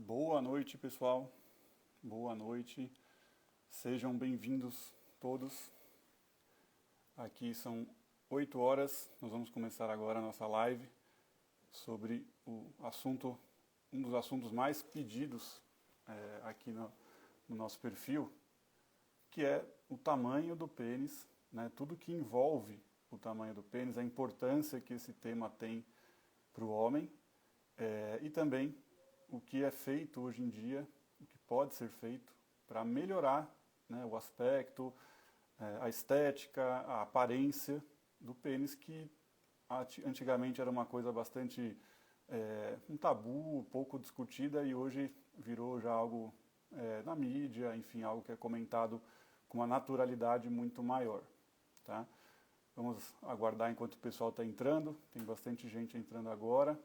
Boa noite, pessoal. Boa noite. Sejam bem-vindos todos. Aqui são 8 horas. Nós vamos começar agora a nossa live sobre um dos assuntos mais pedidos aqui no nosso perfil, que é o tamanho do pênis, né? Tudo que envolve o tamanho do pênis, a importância que esse tema tem para o homem e também o que é feito hoje em dia, o que pode ser feito para melhorar, né, o aspecto, a estética, a aparência do pênis, que antigamente era uma coisa bastante um tabu, pouco discutida, e hoje virou já algo na mídia, enfim, algo que é comentado com uma naturalidade muito maior. Tá? Vamos aguardar enquanto o pessoal está entrando, tem bastante gente entrando agora,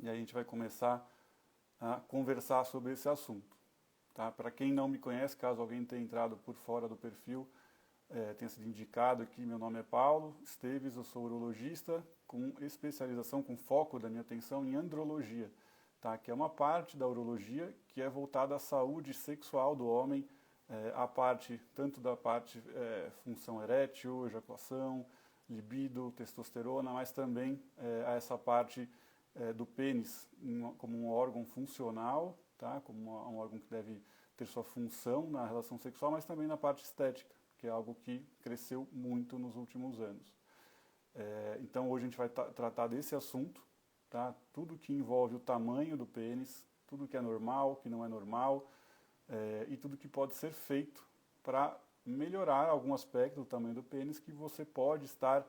e aí a gente vai começar a conversar sobre esse assunto. Tá? Para quem não me conhece, caso alguém tenha entrado por fora do perfil, tenha sido indicado aqui, meu nome é Paulo Esteves, eu sou urologista com especialização, com foco da minha atenção em andrologia, tá? Que é uma parte da urologia que é voltada à saúde sexual do homem, a parte, tanto da parte função erétil, ejaculação, libido, testosterona, mas também a essa parte do pênis como um órgão funcional, tá? Como um órgão que deve ter sua função na relação sexual, mas também na parte estética, que é algo que cresceu muito nos últimos anos. Então hoje a gente vai tratar desse assunto, tá? Tudo que envolve o tamanho do pênis, tudo que é normal, que não é normal, e tudo que pode ser feito para melhorar algum aspecto do tamanho do pênis que você pode estar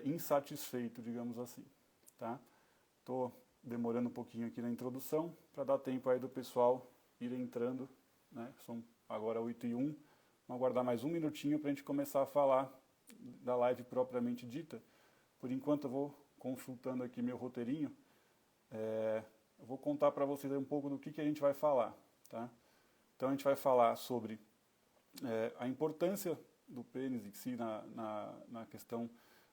insatisfeito, digamos assim, tá? Estou demorando um pouquinho aqui na introdução para dar tempo aí do pessoal ir entrando, né? São agora 8h01, vamos aguardar mais um minutinho para a gente começar a falar da live propriamente dita. Por enquanto eu vou consultando aqui meu roteirinho, eu vou contar para vocês um pouco do que a gente vai falar, tá? Então a gente vai falar sobre a importância do pênis em si na questão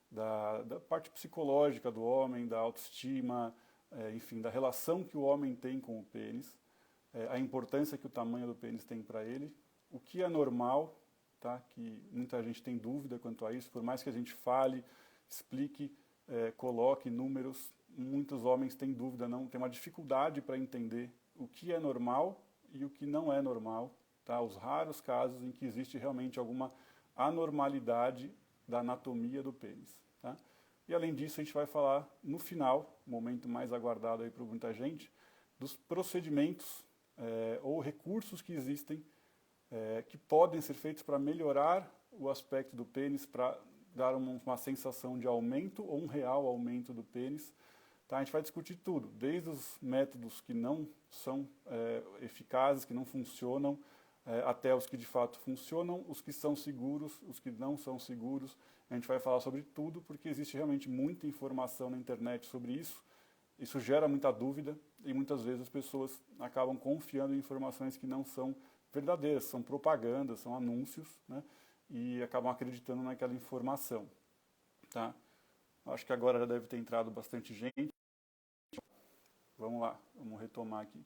da parte psicológica do homem, da autoestima, enfim, da relação que o homem tem com o pênis, a importância que o tamanho do pênis tem para ele, o que é normal, tá? Que muita gente tem dúvida quanto a isso, por mais que a gente fale, explique, coloque números, muitos homens têm dúvida, não, tem uma dificuldade para entender o que é normal e o que não é normal, tá? Os raros casos em que existe realmente alguma anormalidade da anatomia do pênis. Tá? E além disso, a gente vai falar no final, momento mais aguardado aí por muita gente, dos procedimentos ou recursos que existem que podem ser feitos para melhorar o aspecto do pênis, para dar uma sensação de aumento ou um real aumento do pênis. Tá? A gente vai discutir tudo, desde os métodos que não são eficazes, que não funcionam, até os que de fato funcionam, os que são seguros, os que não são seguros. A gente vai falar sobre tudo, porque existe realmente muita informação na internet sobre isso. Isso gera muita dúvida e muitas vezes as pessoas acabam confiando em informações que não são verdadeiras, são propagandas, são anúncios, né? E acabam acreditando naquela informação. Tá? Acho que agora já deve ter entrado bastante gente. Vamos lá, vamos retomar aqui.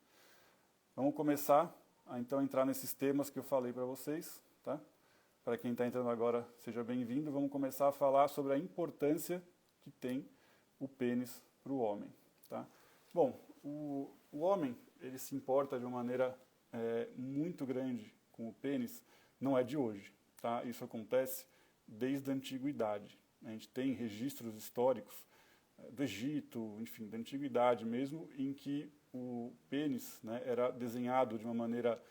Vamos começar a então entrar nesses temas que eu falei para vocês, tá? Para quem está entrando agora, seja bem-vindo. Vamos começar a falar sobre a importância que tem o pênis para o homem, tá? Bom, o homem, ele se importa de uma maneira muito grande com o pênis, não é de hoje, tá? Isso acontece desde a antiguidade. A gente tem registros históricos do Egito, enfim, da antiguidade mesmo, em que o pênis, né, era desenhado de uma maneira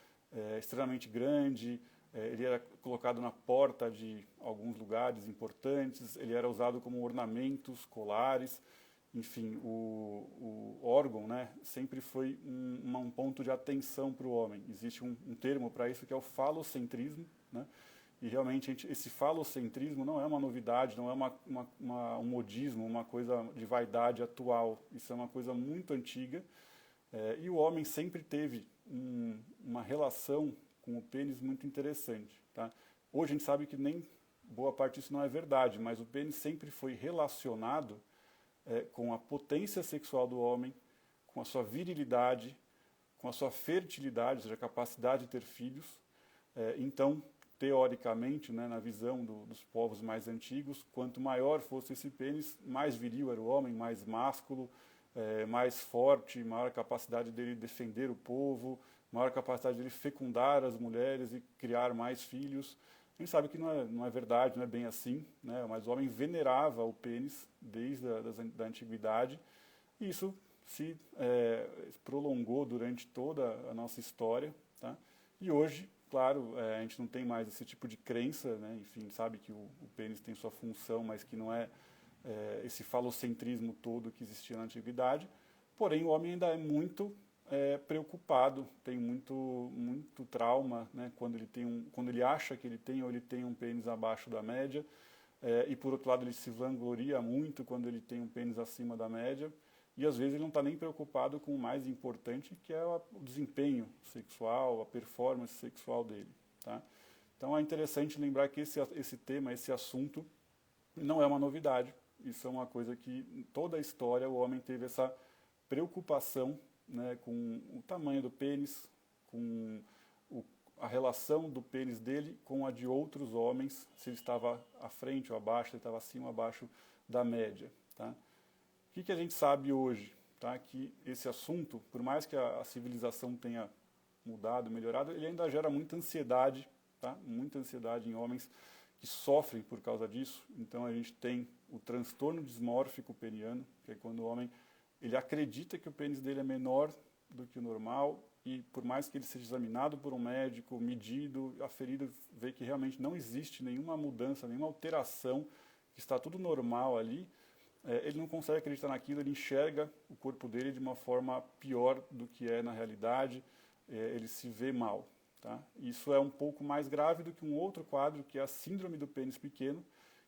extremamente grande, ele era colocado na porta de alguns lugares importantes, ele era usado como ornamentos, colares, enfim, o órgão, né, sempre foi um ponto de atenção para o homem. Existe um termo para isso que é o falocentrismo, né? E realmente esse falocentrismo não é uma novidade, não é um modismo, uma coisa de vaidade atual. Isso é uma coisa muito antiga. E o homem sempre teve uma relação com o pênis muito interessante. Tá? Hoje a gente sabe que nem boa parte disso não é verdade, mas o pênis sempre foi relacionado com a potência sexual do homem, com a sua virilidade, com a sua fertilidade, ou seja, a capacidade de ter filhos. Então, teoricamente, né, na visão dos povos mais antigos, quanto maior fosse esse pênis, mais viril era o homem, mais másculo, mais forte, maior capacidade dele defender o povo, maior capacidade dele fecundar as mulheres e criar mais filhos. A gente sabe que não é verdade, não é bem assim, né? Mas o homem venerava o pênis desde da antiguidade, e isso se prolongou durante toda a nossa história, tá? E hoje, claro, a gente não tem mais esse tipo de crença, né? Enfim, sabe que o pênis tem sua função, mas que não é esse falocentrismo todo que existia na antiguidade. Porém, o homem ainda é muito preocupado, tem muito trauma, né? Quando ele acha que ele tem ou ele tem um pênis abaixo da média, e por outro lado ele se vangloria muito quando ele tem um pênis acima da média, e às vezes ele não está nem preocupado com o mais importante, que é o desempenho sexual, a performance sexual dele, tá? Então é interessante lembrar que esse tema, esse assunto, não é uma novidade. Isso é uma coisa que em toda a história o homem teve essa preocupação, né, com o tamanho do pênis, com a relação do pênis dele com a de outros homens, se ele estava à frente ou abaixo, se ele estava acima ou abaixo da média, tá? O que a gente sabe hoje? Tá? Que esse assunto, por mais que a civilização tenha mudado, melhorado, ele ainda gera muita ansiedade, tá? Muita ansiedade em homens que sofrem por causa disso. Então a gente tem o transtorno dismórfico peniano, que é quando o homem ele acredita que o pênis dele é menor do que o normal, e por mais que ele seja examinado por um médico, medido, aferido, vê que realmente não existe nenhuma mudança, nenhuma alteração, que está tudo normal ali, ele não consegue acreditar naquilo, ele enxerga o corpo dele de uma forma pior do que é na realidade, ele se vê mal. Tá? Isso é um pouco mais grave do que um outro quadro, que é a síndrome do pênis pequeno,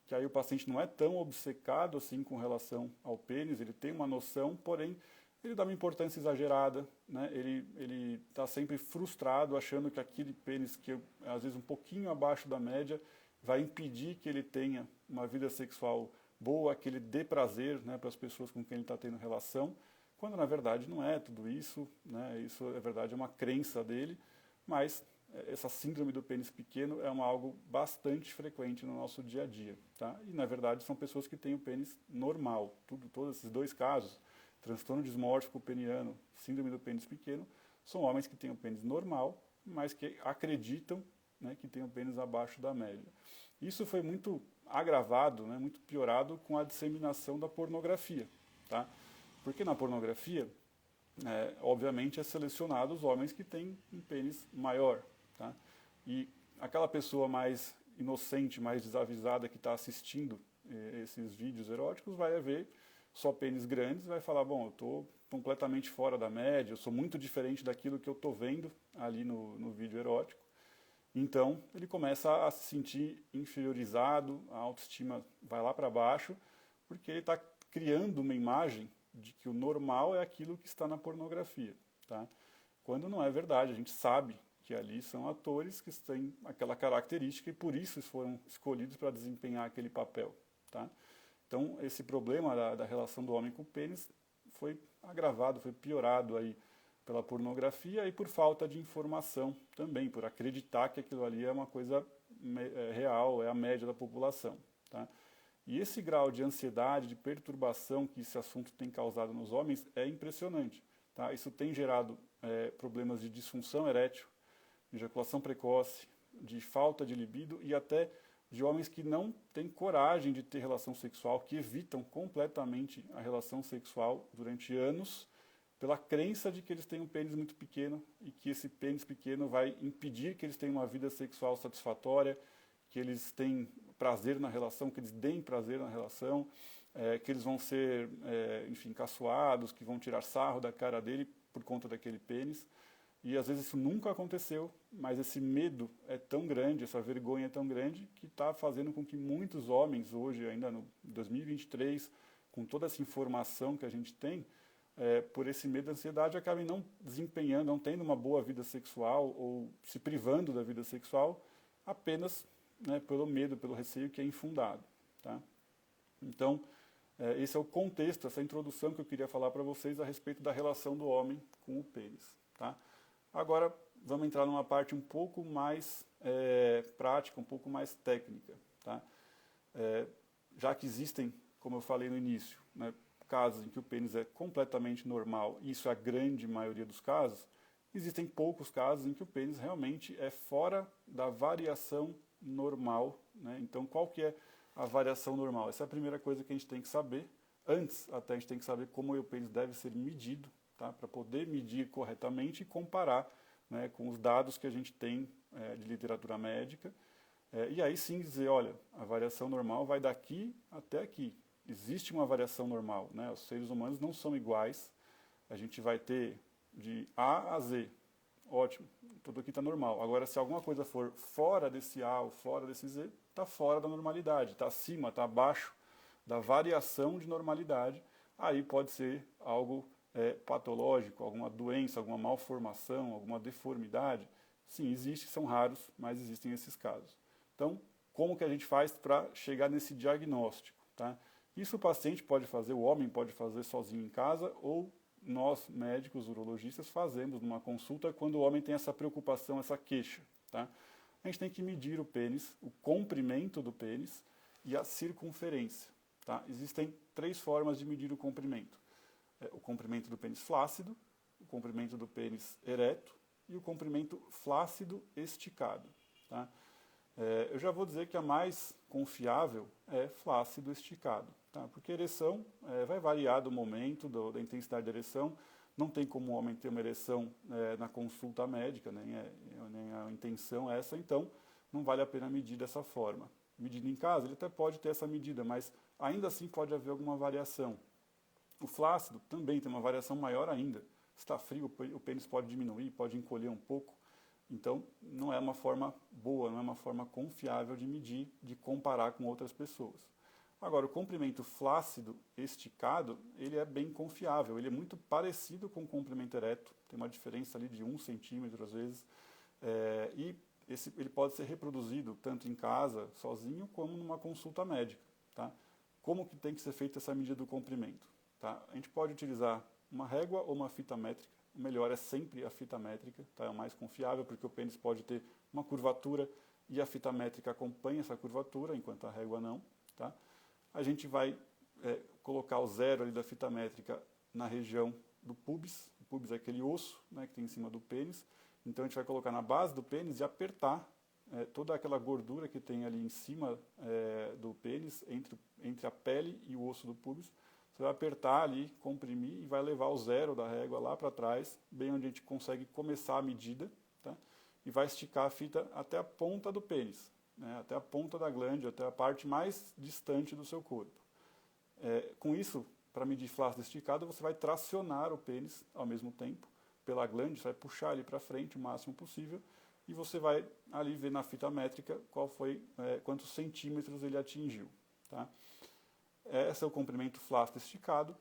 que aí o paciente não é tão obcecado assim com relação ao pênis, ele tem uma noção, porém ele dá uma importância exagerada, né? Ele está sempre frustrado, achando que aquele pênis que é às vezes um pouquinho abaixo da média vai impedir que ele tenha uma vida sexual boa, que ele dê prazer, né, para as pessoas com quem ele está tendo relação, quando na verdade não é tudo isso, né? Isso na verdade é uma crença dele, mas essa síndrome do pênis pequeno é algo bastante frequente no nosso dia a dia, tá? E na verdade são pessoas que têm o pênis normal. Todos esses dois casos, transtorno dismórfico peniano, síndrome do pênis pequeno, são homens que têm o pênis normal, mas que acreditam, né, que têm o pênis abaixo da média. Isso foi muito agravado, né, muito piorado com a disseminação da pornografia, tá? Porque na pornografia, obviamente, é selecionado os homens que têm um pênis maior, tá? E aquela pessoa mais inocente, mais desavisada que está assistindo esses vídeos eróticos vai ver só pênis grandes, vai falar, bom, eu estou completamente fora da média, eu sou muito diferente daquilo que eu estou vendo ali no vídeo erótico. Então, ele começa a se sentir inferiorizado, a autoestima vai lá para baixo, porque ele está criando uma imagem de que o normal é aquilo que está na pornografia, tá? Quando não é verdade, a gente sabe que ali são atores que têm aquela característica e por isso foram escolhidos para desempenhar aquele papel, tá? Então, esse problema da relação do homem com o pênis foi agravado, foi piorado aí pela pornografia e por falta de informação também, por acreditar que aquilo ali é uma coisa real, é a média da população, tá? E esse grau de ansiedade, de perturbação que esse assunto tem causado nos homens é impressionante, tá? Isso tem gerado problemas de disfunção erétil, de ejaculação precoce, de falta de libido e até de homens que não têm coragem de ter relação sexual, que evitam completamente a relação sexual durante anos, pela crença de que eles têm um pênis muito pequeno e que esse pênis pequeno vai impedir que eles tenham uma vida sexual satisfatória, que eles tenham prazer na relação, que eles deem prazer na relação, que eles vão ser, enfim, caçoados, que vão tirar sarro da cara dele por conta daquele pênis. E às vezes isso nunca aconteceu, mas esse medo é tão grande, essa vergonha é tão grande, que está fazendo com que muitos homens hoje, ainda no 2023, com toda essa informação que a gente tem, por esse medo e ansiedade, acabem não desempenhando, não tendo uma boa vida sexual ou se privando da vida sexual apenas, né, pelo medo, pelo receio que é infundado, tá? Então, esse é o contexto, essa introdução que eu queria falar para vocês a respeito da relação do homem com o pênis. Tá? tá? Agora, vamos entrar numa parte um pouco mais prática, um pouco mais técnica, tá? Já que existem, como eu falei no início, né, casos em que o pênis é completamente normal, e isso é a grande maioria dos casos, existem poucos casos em que o pênis realmente é fora da variação normal, né? Então, qual que é a variação normal? Essa é a primeira coisa que a gente tem que saber. Antes, até a gente tem que saber como o pênis deve ser medido, tá? Para poder medir corretamente e comparar, né, com os dados que a gente tem de literatura médica. E aí sim dizer, olha, a variação normal vai daqui até aqui. Existe uma variação normal, né? Os seres humanos não são iguais. A gente vai ter de A a Z. Ótimo, tudo aqui está normal. Agora, se alguma coisa for fora desse A ou fora desse Z, está fora da normalidade, está acima, está abaixo da variação de normalidade. Aí pode ser algo patológico, alguma doença, alguma malformação, alguma deformidade. Sim, existe, são raros, mas existem esses casos. Então, como que a gente faz para chegar nesse diagnóstico, tá? Isso o paciente pode fazer, o homem pode fazer sozinho em casa, ou nós, médicos, urologistas, fazemos numa consulta quando o homem tem essa preocupação, essa queixa, tá? A gente tem que medir o pênis, o comprimento do pênis e a circunferência, tá? Existem 3 formas de medir o comprimento. O comprimento do pênis flácido, o comprimento do pênis ereto e o comprimento flácido esticado, tá? Eu já vou dizer que a mais confiável é flácido esticado, tá? Porque a ereção vai variar do momento, da intensidade da ereção. Não tem como o homem ter uma ereção na consulta médica, nem a intenção é essa, então não vale a pena medir dessa forma. Medindo em casa, ele até pode ter essa medida, mas ainda assim pode haver alguma variação. O flácido também tem uma variação maior ainda. Se está frio, o pênis pode diminuir, pode encolher um pouco. Então, não é uma forma boa, não é uma forma confiável de medir, de comparar com outras pessoas. Agora, o comprimento flácido esticado, ele é bem confiável, ele é muito parecido com o comprimento ereto, tem uma diferença ali de 1 centímetro às vezes, e ele pode ser reproduzido tanto em casa, sozinho, como numa consulta médica, tá? Como que tem que ser feita essa medida do comprimento? Tá? A gente pode utilizar uma régua ou uma fita métrica. O melhor é sempre a fita métrica, tá? É o mais confiável, porque o pênis pode ter uma curvatura e a fita métrica acompanha essa curvatura, enquanto a régua não, tá? A gente vai colocar o zero ali da fita métrica na região do pubis. O pubis é aquele osso, né, que tem em cima do pênis. Então a gente vai colocar na base do pênis e apertar toda aquela gordura que tem ali em cima do pênis, entre a pele e o osso do pubis. Você vai apertar ali, comprimir e vai levar o zero da régua lá para trás, bem onde a gente consegue começar a medida, tá? E vai esticar a fita até a ponta do pênis, né? Até a ponta da glândula, até a parte mais distante do seu corpo. Com isso, para medir flácido esticado, você vai tracionar o pênis ao mesmo tempo pela glândula, você vai puxar ele para frente o máximo possível e você vai ali ver na fita métrica quantos centímetros ele atingiu, tá? Esse é o comprimento flácido esticado.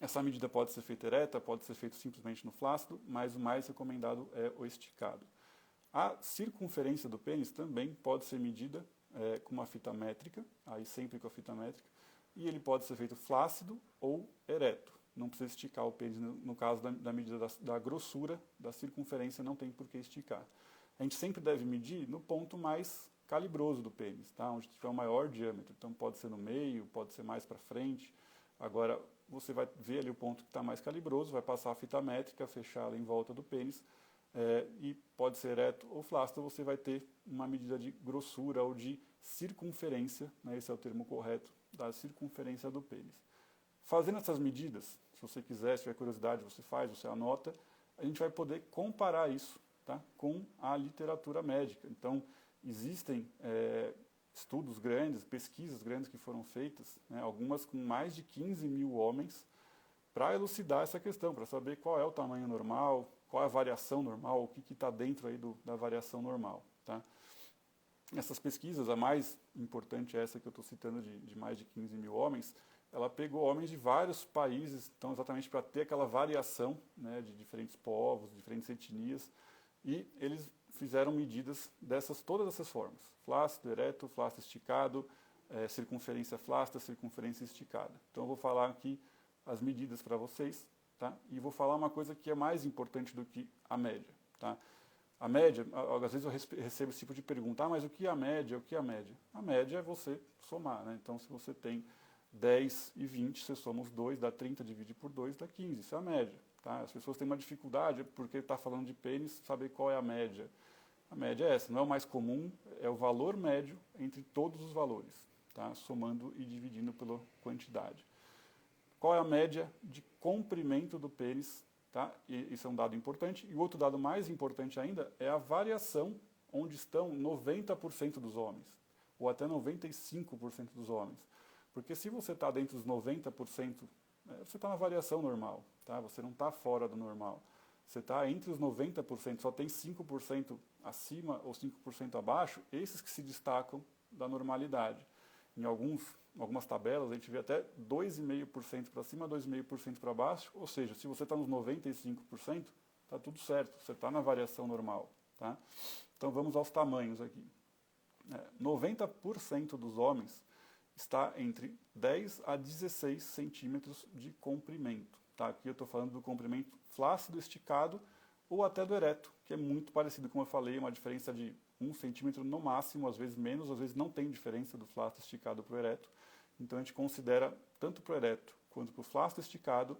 Essa medida pode ser feita ereta, pode ser feita simplesmente no flácido, mas o mais recomendado é o esticado. A circunferência do pênis também pode ser medida com uma fita métrica, aí sempre com a fita métrica, e ele pode ser feito flácido ou ereto. Não precisa esticar o pênis, no caso da medida da grossura da circunferência, não tem por que esticar. A gente sempre deve medir no ponto mais calibroso do pênis, tá? Onde tiver o maior diâmetro. Então pode ser no meio, pode ser mais para frente. Agora você vai ver ali o ponto que está mais calibroso, vai passar a fita métrica, fechá-la em volta do pênis, e pode ser ereto ou flácido, você vai ter uma medida de grossura ou de circunferência, né? Esse é o termo correto, da circunferência do pênis. Fazendo essas medidas, se você quiser, se tiver curiosidade, você faz, você anota, a gente vai poder comparar isso, tá? Com a literatura médica. Então, existem estudos grandes, pesquisas grandes que foram feitas, né, algumas com mais de 15 mil homens, para elucidar essa questão, para saber qual é o tamanho normal, qual é a variação normal, o que está dentro aí da variação normal, tá? Essas pesquisas, a mais importante é essa que eu estou citando, de mais de 15 mil homens, ela pegou homens de vários países, então exatamente para ter aquela variação, né, de diferentes povos, diferentes etnias, e eles fizeram medidas todas essas formas: flácido, ereto, flácido esticado, circunferência flácida, circunferência esticada. Então eu vou falar aqui as medidas para vocês, tá? E vou falar uma coisa que é mais importante do que a média, tá? A média, às vezes eu recebo esse tipo de pergunta, mas o que é a média? O que é a média? A média é você somar, né? Então, se você tem 10 e 20, você soma os dois, dá 30, divide por 2, dá 15, isso é a média, tá? As pessoas têm uma dificuldade, porque está falando de pênis, saber qual é a média. A média é essa, não é o mais comum, é o valor médio entre todos os valores, tá? Somando e dividindo pela quantidade. Qual é a média de comprimento do pênis? Tá? E isso é um dado importante. E o outro dado mais importante ainda é a variação onde estão 90% dos homens, ou até 95% dos homens. Porque se você está dentro dos 90%, você está na variação normal, tá? Você não está fora do normal. Você está entre os 90%, só tem 5% acima ou 5% abaixo, esses que se destacam da normalidade. Em algumas tabelas, a gente vê até 2,5% para cima, 2,5% para baixo, ou seja, se você está nos 95%, está tudo certo, você está na variação normal. Tá? Então vamos aos tamanhos aqui. 90% dos homens está entre 10 a 16 centímetros de comprimento. Tá? Aqui eu estou falando do comprimento flácido esticado ou até do ereto, que é muito parecido, como eu falei, uma diferença de 1 centímetro no máximo, às vezes menos, às vezes não tem diferença do flácido esticado para o ereto. Então a gente considera, tanto para o ereto quanto para o flácido esticado,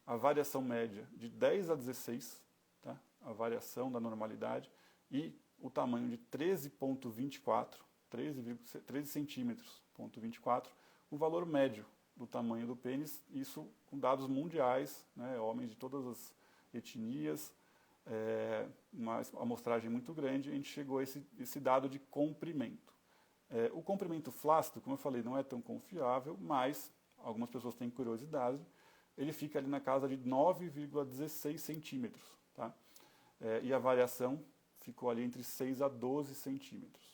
a variação média de 10 a 16, tá? A variação da normalidade, e o tamanho de 13,24, 13 centímetros, 24, o valor médio do tamanho do pênis, isso com dados mundiais, né, homens de todas as etnias, uma amostragem muito grande, a gente chegou a esse dado de comprimento. O comprimento flácido, como eu falei, não é tão confiável, mas algumas pessoas têm curiosidade, ele fica ali na casa de 9,16 centímetros. Tá? E a variação ficou ali entre 6 a 12 centímetros.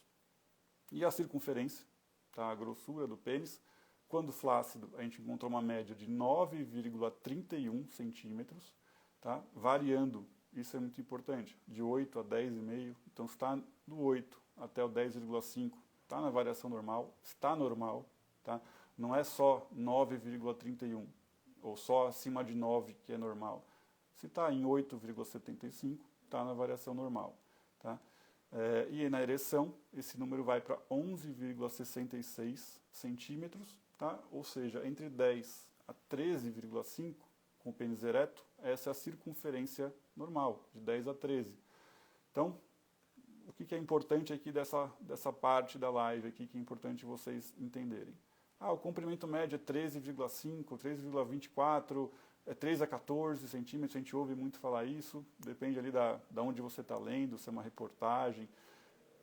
E a circunferência, tá? A grossura do pênis, quando flácido, a gente encontrou uma média de 9,31 centímetros, tá? Variando, isso é muito importante, de 8 a 10,5, então está do 8 até o 10,5, está na variação normal, está normal, tá? Não é só 9,31, ou só acima de 9 que é normal. Se está em 8,75, está na variação normal. Tá? E na ereção, esse número vai para 11,66 centímetros, tá? Ou seja, entre 10 a 13,5 com o pênis ereto, essa é a circunferência normal, de 10 a 13. Então, o que é importante aqui dessa parte da live, aqui, que é importante vocês entenderem? O comprimento médio é 13,5, 13,24, 3 a 14 centímetros, a gente ouve muito falar isso, depende ali da onde você está lendo, se é uma reportagem.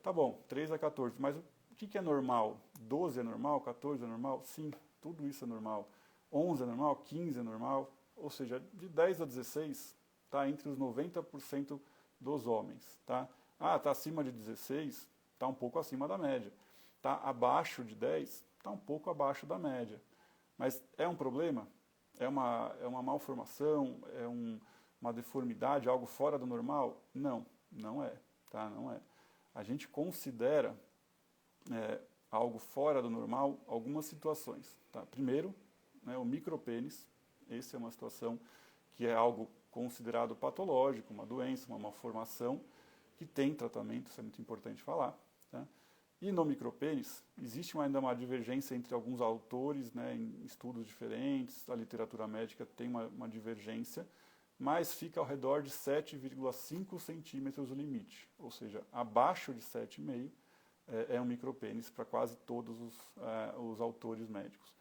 Tá bom, 3 a 14, mas o que é normal? 12 é normal? 14 é normal? Sim, tudo isso é normal. 11 é normal? 15 é normal? Ou seja, de 10 a 16 está entre os 90% dos homens. Tá? Está acima de 16, está um pouco acima da média. Está abaixo de 10, está um pouco abaixo da média. Mas é um problema? É uma malformação? É uma deformidade, algo fora do normal? Não, não é. Tá? Não é. A gente considera algo fora do normal algumas situações. Tá? Primeiro, né, o micropênis. Essa é uma situação que é algo considerado patológico, uma doença, uma malformação, que tem tratamento, isso é muito importante falar. Tá? E no micropênis, existe ainda uma divergência entre alguns autores, né, em estudos diferentes, a literatura médica tem uma divergência, mas fica ao redor de 7,5 centímetros o limite, ou seja, abaixo de 7,5 é um micropênis para quase todos os autores médicos.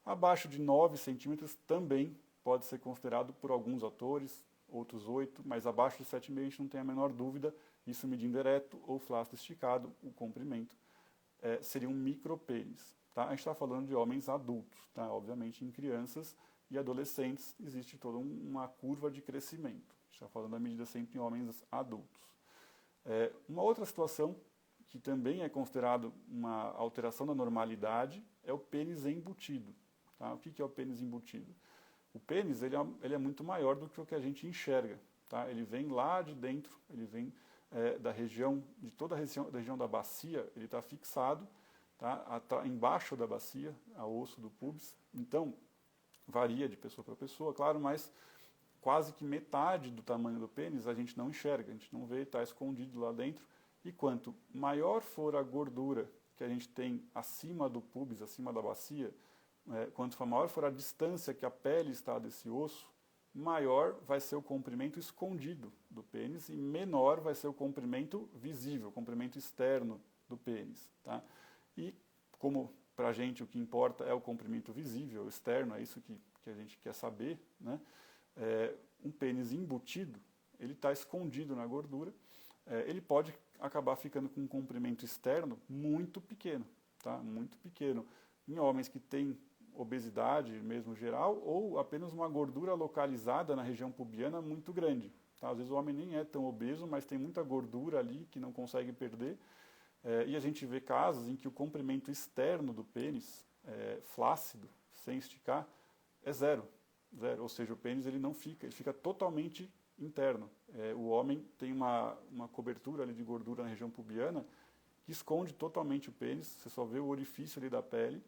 Abaixo de 9 centímetros também pode ser considerado por alguns autores, outros 8, mas abaixo de 7,5 a gente não tem a menor dúvida, isso medindo ereto ou flácido esticado, o comprimento, seria um micropênis. Tá? A gente está falando de homens adultos, tá? Obviamente em crianças e adolescentes existe toda uma curva de crescimento. A gente está falando da medida sempre em homens adultos. Uma outra situação que também é considerado uma alteração da normalidade é o pênis embutido. Tá? O que é o pênis embutido? O pênis ele é muito maior do que o que a gente enxerga. Tá? Ele vem lá de dentro, ele vem da região, de toda a região da bacia, ele está fixado, tá? Embaixo da bacia, a osso do pubis. Então, varia de pessoa para pessoa, claro, mas quase que metade do tamanho do pênis a gente não enxerga, a gente não vê, está escondido lá dentro. E quanto maior for a gordura que a gente tem acima do púbis, acima da bacia, quanto maior for a distância que a pele está desse osso, maior vai ser o comprimento escondido do pênis e menor vai ser o comprimento visível, o comprimento externo do pênis. Tá? E como para a gente o que importa é o comprimento visível, externo, é isso que a gente quer saber, né? Um pênis embutido, ele está escondido na gordura, ele pode acabar ficando com um comprimento externo muito pequeno, tá? Muito pequeno. Em homens que têm obesidade mesmo geral, ou apenas uma gordura localizada na região pubiana muito grande. Tá? Às vezes o homem nem é tão obeso, mas tem muita gordura ali que não consegue perder. E a gente vê casos em que o comprimento externo do pênis, flácido, sem esticar, é zero. Ou seja, o pênis ele não fica, ele fica totalmente interno. O homem tem uma cobertura ali de gordura na região pubiana que esconde totalmente o pênis, você só vê o orifício ali da pele,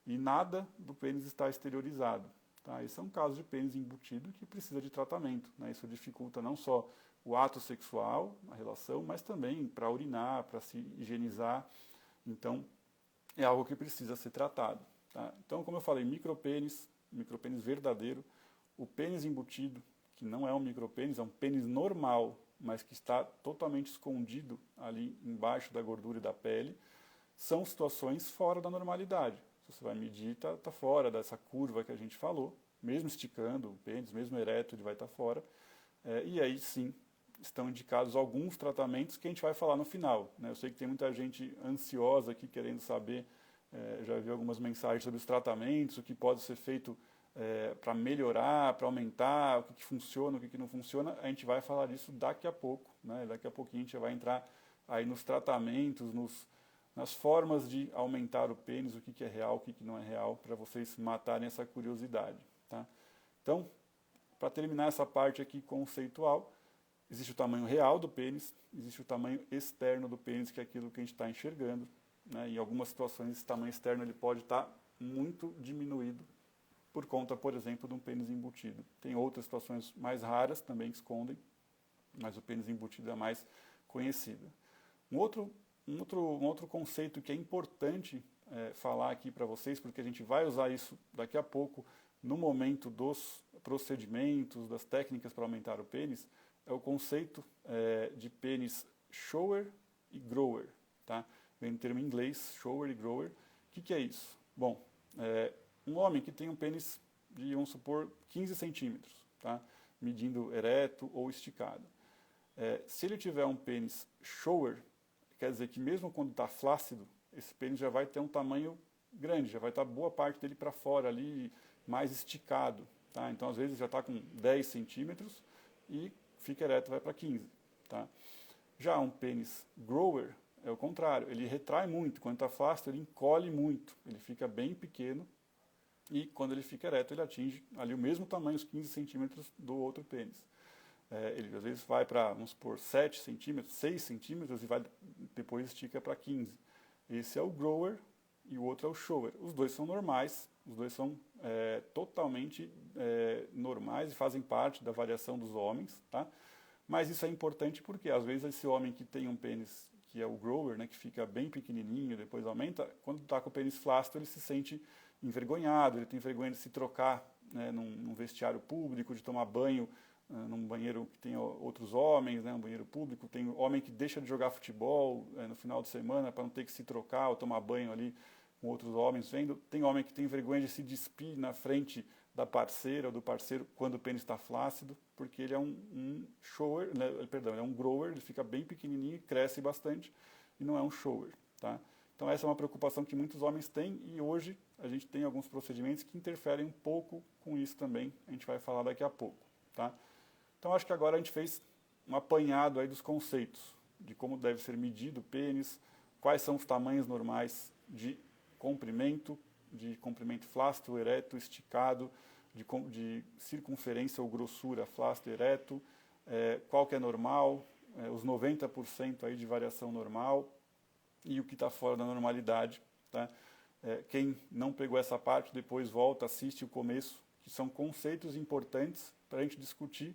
e nada do pênis está exteriorizado. Tá? Esse é um caso de pênis embutido que precisa de tratamento. Né? Isso dificulta não só o ato sexual, a relação, mas também para urinar, para se higienizar. Então, é algo que precisa ser tratado. Tá? Então, como eu falei, micropênis verdadeiro, o pênis embutido, que não é um micropênis, é um pênis normal, mas que está totalmente escondido ali embaixo da gordura e da pele, são situações fora da normalidade. Se você vai medir, está fora dessa curva que a gente falou, mesmo esticando o pênis, mesmo ereto, ele vai estar fora. E aí sim, estão indicados alguns tratamentos que a gente vai falar no final. Né? Eu sei que tem muita gente ansiosa aqui querendo saber, já vi algumas mensagens sobre os tratamentos, o que pode ser feito para melhorar, para aumentar, o que funciona, o que não funciona. A gente vai falar disso daqui a pouco. Né? Daqui a pouquinho a gente vai entrar aí nos tratamentos, nas formas de aumentar o pênis, o que é real, o que não é real, para vocês matarem essa curiosidade. Tá? Então, para terminar essa parte aqui conceitual, existe o tamanho real do pênis, existe o tamanho externo do pênis, que é aquilo que a gente está enxergando. Né? Em algumas situações, esse tamanho externo ele pode estar muito diminuído por conta, por exemplo, de um pênis embutido. Tem outras situações mais raras também que escondem, mas o pênis embutido é mais conhecido. Um outro conceito que é importante falar aqui para vocês, porque a gente vai usar isso daqui a pouco no momento dos procedimentos, das técnicas para aumentar o pênis, é o conceito de pênis shower e grower. Tá? Vem no termo em inglês, shower e grower. O que é isso? Bom, um homem que tem um pênis de, vamos supor, 15 centímetros, tá? Medindo ereto ou esticado. Se ele tiver um pênis shower, quer dizer que mesmo quando está flácido, esse pênis já vai ter um tamanho grande, já vai estar boa parte dele para fora ali, mais esticado. Tá? Então, às vezes, já está com 10 centímetros e fica ereto, vai para 15. Tá? Já um pênis grower é o contrário, ele retrai muito, quando está flácido ele encolhe muito, ele fica bem pequeno e quando ele fica ereto ele atinge ali o mesmo tamanho, os 15 centímetros do outro pênis. Ele às vezes vai para, vamos supor, 7 centímetros, 6 centímetros e depois estica para 15. Esse é o grower e o outro é o shower. Os dois são normais, os dois são totalmente normais e fazem parte da variação dos homens, tá? Mas isso é importante porque às vezes esse homem que tem um pênis que é o grower, né, que fica bem pequenininho, depois aumenta, quando está com o pênis flácido ele se sente envergonhado, ele tem vergonha de se trocar, né, num vestiário público, de tomar banho num banheiro que tem outros homens, né, um banheiro público, tem homem que deixa de jogar futebol no final de semana para não ter que se trocar ou tomar banho ali com outros homens vendo, tem homem que tem vergonha de se despir na frente da parceira ou do parceiro quando o pênis está flácido, porque ele é um shower, né, perdão, ele é um grower, ele fica bem pequenininho e cresce bastante e não é um shower, tá? Então essa é uma preocupação que muitos homens têm e hoje a gente tem alguns procedimentos que interferem um pouco com isso também, a gente vai falar daqui a pouco, tá? Então acho que agora a gente fez um apanhado aí dos conceitos, de como deve ser medido o pênis, quais são os tamanhos normais de comprimento flácido, ereto, esticado, de circunferência ou grossura flácido, ereto, qual que é normal, os 90% aí de variação normal e o que está fora da normalidade. Tá? Quem não pegou essa parte, depois volta, assiste o começo, que são conceitos importantes para a gente discutir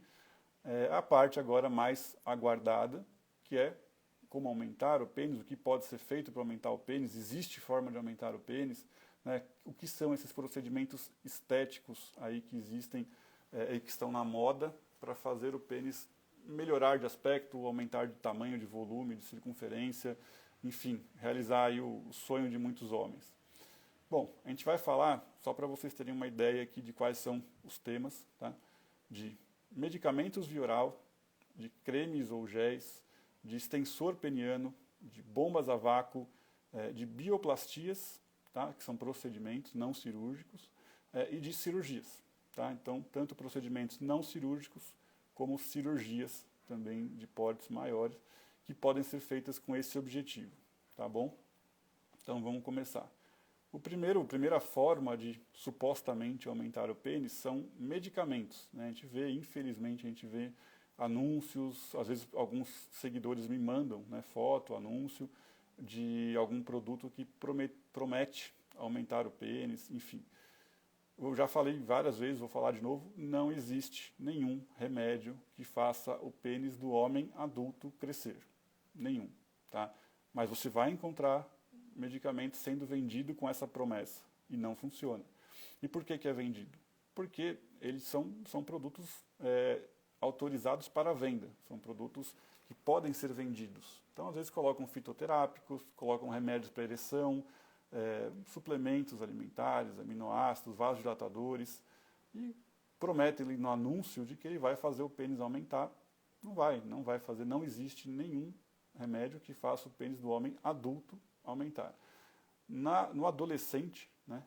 a parte agora mais aguardada, que é como aumentar o pênis, o que pode ser feito para aumentar o pênis, existe forma de aumentar o pênis, né? O que são esses procedimentos estéticos aí que existem e que estão na moda para fazer o pênis melhorar de aspecto, aumentar de tamanho, de volume, de circunferência, enfim, realizar aí o sonho de muitos homens. Bom, a gente vai falar, só para vocês terem uma ideia aqui de quais são os temas, tá? De medicamentos via oral, de cremes ou géis, de extensor peniano, de bombas a vácuo, de bioplastias, tá? Que são procedimentos não cirúrgicos, e de cirurgias. Tá? Então, tanto procedimentos não cirúrgicos como cirurgias também de portes maiores que podem ser feitas com esse objetivo. Tá bom? Então, vamos começar. A primeira forma de supostamente aumentar o pênis são medicamentos. Né? Infelizmente, a gente vê anúncios, às vezes alguns seguidores me mandam, né, foto, anúncio de algum produto que promete aumentar o pênis, enfim. Eu já falei várias vezes, vou falar de novo, não existe nenhum remédio que faça o pênis do homem adulto crescer. Nenhum. Tá? Mas você vai encontrar medicamento sendo vendido com essa promessa e não funciona. E por que é vendido? Porque eles são produtos autorizados para venda, são produtos que podem ser vendidos. Então, às vezes, colocam fitoterápicos, colocam remédios para ereção, suplementos alimentares, aminoácidos, vasodilatadores, e prometem no anúncio de que ele vai fazer o pênis aumentar. Não vai fazer, não existe nenhum remédio que faça o pênis do homem adulto aumentar. No adolescente, né,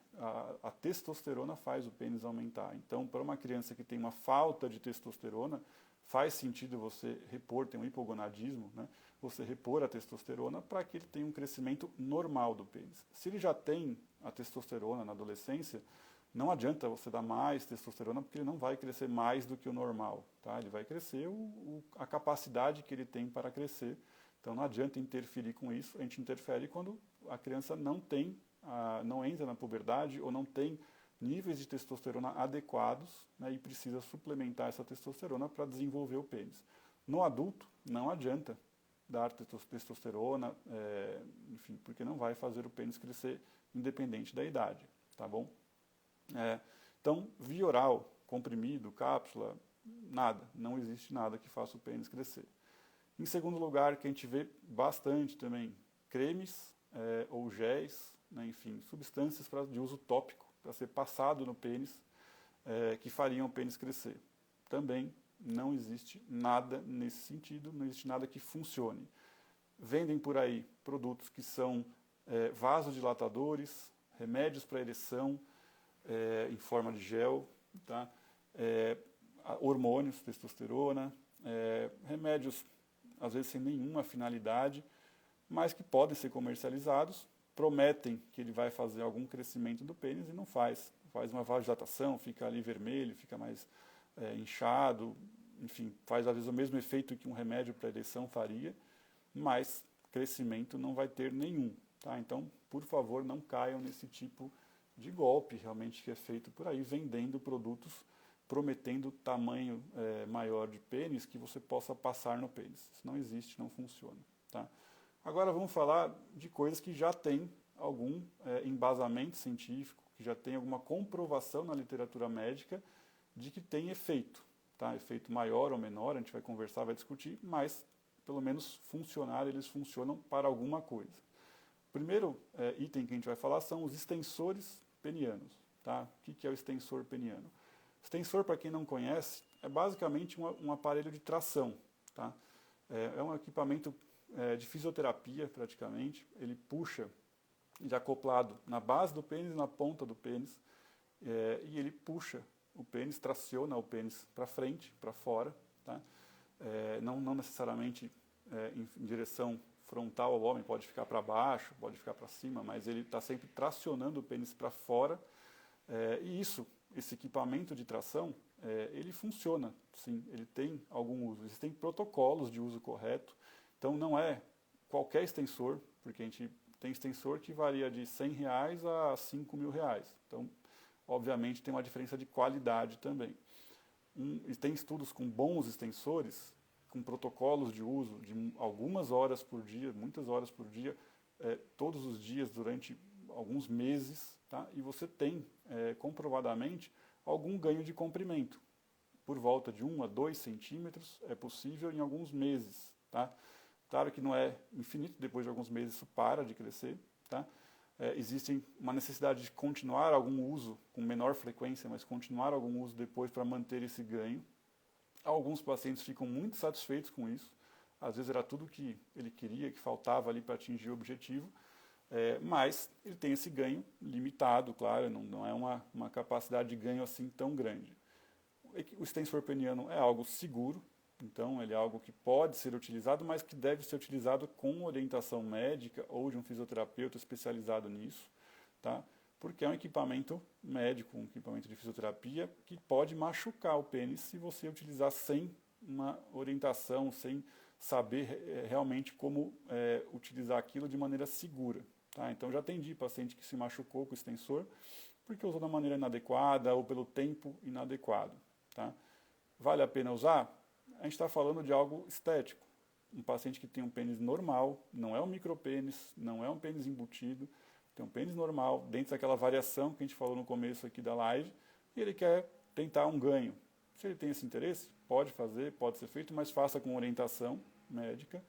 a testosterona faz o pênis aumentar. Então, para uma criança que tem uma falta de testosterona, faz sentido você repor, tem um hipogonadismo, né, você repor a testosterona para que ele tenha um crescimento normal do pênis. Se ele já tem a testosterona na adolescência, não adianta você dar mais testosterona, porque ele não vai crescer mais do que o normal. Tá? Ele vai crescer a capacidade que ele tem para crescer. Então não adianta interferir com isso. A gente interfere quando a criança não entra na puberdade ou não tem níveis de testosterona adequados, né, e precisa suplementar essa testosterona para desenvolver o pênis. No adulto, não adianta dar testosterona, enfim, porque não vai fazer o pênis crescer independente da idade, tá bom? Então, via oral, comprimido, cápsula, nada, não existe nada que faça o pênis crescer. Em segundo lugar, que a gente vê bastante também, cremes ou géis, né, enfim, substâncias de uso tópico, para ser passado no pênis, que fariam o pênis crescer. Também não existe nada nesse sentido, não existe nada que funcione. Vendem por aí produtos que são vasodilatadores, remédios para ereção, em forma de gel, tá? Hormônios, testosterona, remédios às vezes sem nenhuma finalidade, mas que podem ser comercializados, prometem que ele vai fazer algum crescimento do pênis e não faz. Faz uma vasodilatação, fica ali vermelho, fica mais inchado, enfim, faz às vezes o mesmo efeito que um remédio para ereção faria, mas crescimento não vai ter nenhum. Tá? Então, por favor, não caiam nesse tipo de golpe realmente que é feito por aí, vendendo produtos prometendo tamanho maior de pênis que você possa passar no pênis. Isso não existe, não funciona. Tá? Agora vamos falar de coisas que já têm algum embasamento científico, que já tem alguma comprovação na literatura médica de que tem efeito. Tá? Efeito maior ou menor, a gente vai conversar, vai discutir, mas pelo menos eles funcionam para alguma coisa. O primeiro item que a gente vai falar são os extensores penianos. Tá? O que é o extensor peniano? Extensor, para quem não conhece, é basicamente um aparelho de tração. Tá? É um equipamento de fisioterapia, praticamente. Ele puxa, ele é acoplado na base do pênis e na ponta do pênis, e ele puxa o pênis, traciona o pênis para frente, para fora. Tá? Não necessariamente em direção frontal ao homem, pode ficar para baixo, pode ficar para cima, mas ele está sempre tracionando o pênis para fora. E esse equipamento de tração, ele funciona, sim, ele tem algum uso. Existem protocolos de uso correto, então não é qualquer extensor, porque a gente tem extensor que varia de R$100 a R$5.000. Então, obviamente tem uma diferença de qualidade também. E tem estudos com bons extensores, com protocolos de uso de algumas horas por dia, muitas horas por dia, todos os dias durante alguns meses, tá? E você tem comprovadamente algum ganho de comprimento. Por volta de 1 a 2 centímetros é possível em alguns meses. Tá? Claro que não é infinito, depois de alguns meses isso para de crescer. Tá? Existe uma necessidade de continuar algum uso com menor frequência, mas continuar algum uso depois para manter esse ganho. Alguns pacientes ficam muito satisfeitos com isso. Às vezes era tudo que ele queria, que faltava ali para atingir o objetivo. Mas ele tem esse ganho limitado, claro, não é uma capacidade de ganho assim tão grande. O extensor peniano é algo seguro, então ele é algo que pode ser utilizado, mas que deve ser utilizado com orientação médica ou de um fisioterapeuta especializado nisso, tá? Porque é um equipamento médico, um equipamento de fisioterapia que pode machucar o pênis se você utilizar sem uma orientação, sem saber realmente como utilizar aquilo de maneira segura. Tá? Então já atendi paciente que se machucou com o extensor porque usou da maneira inadequada ou pelo tempo inadequado. Tá? Vale a pena usar? A gente está falando de algo estético. Um paciente que tem um pênis normal, não é um micropênis, não é um pênis embutido, tem um pênis normal, dentro daquela variação que a gente falou no começo aqui da live, e ele quer tentar um ganho. Se ele tem esse interesse, pode fazer, pode ser feito, mas faça com orientação médica.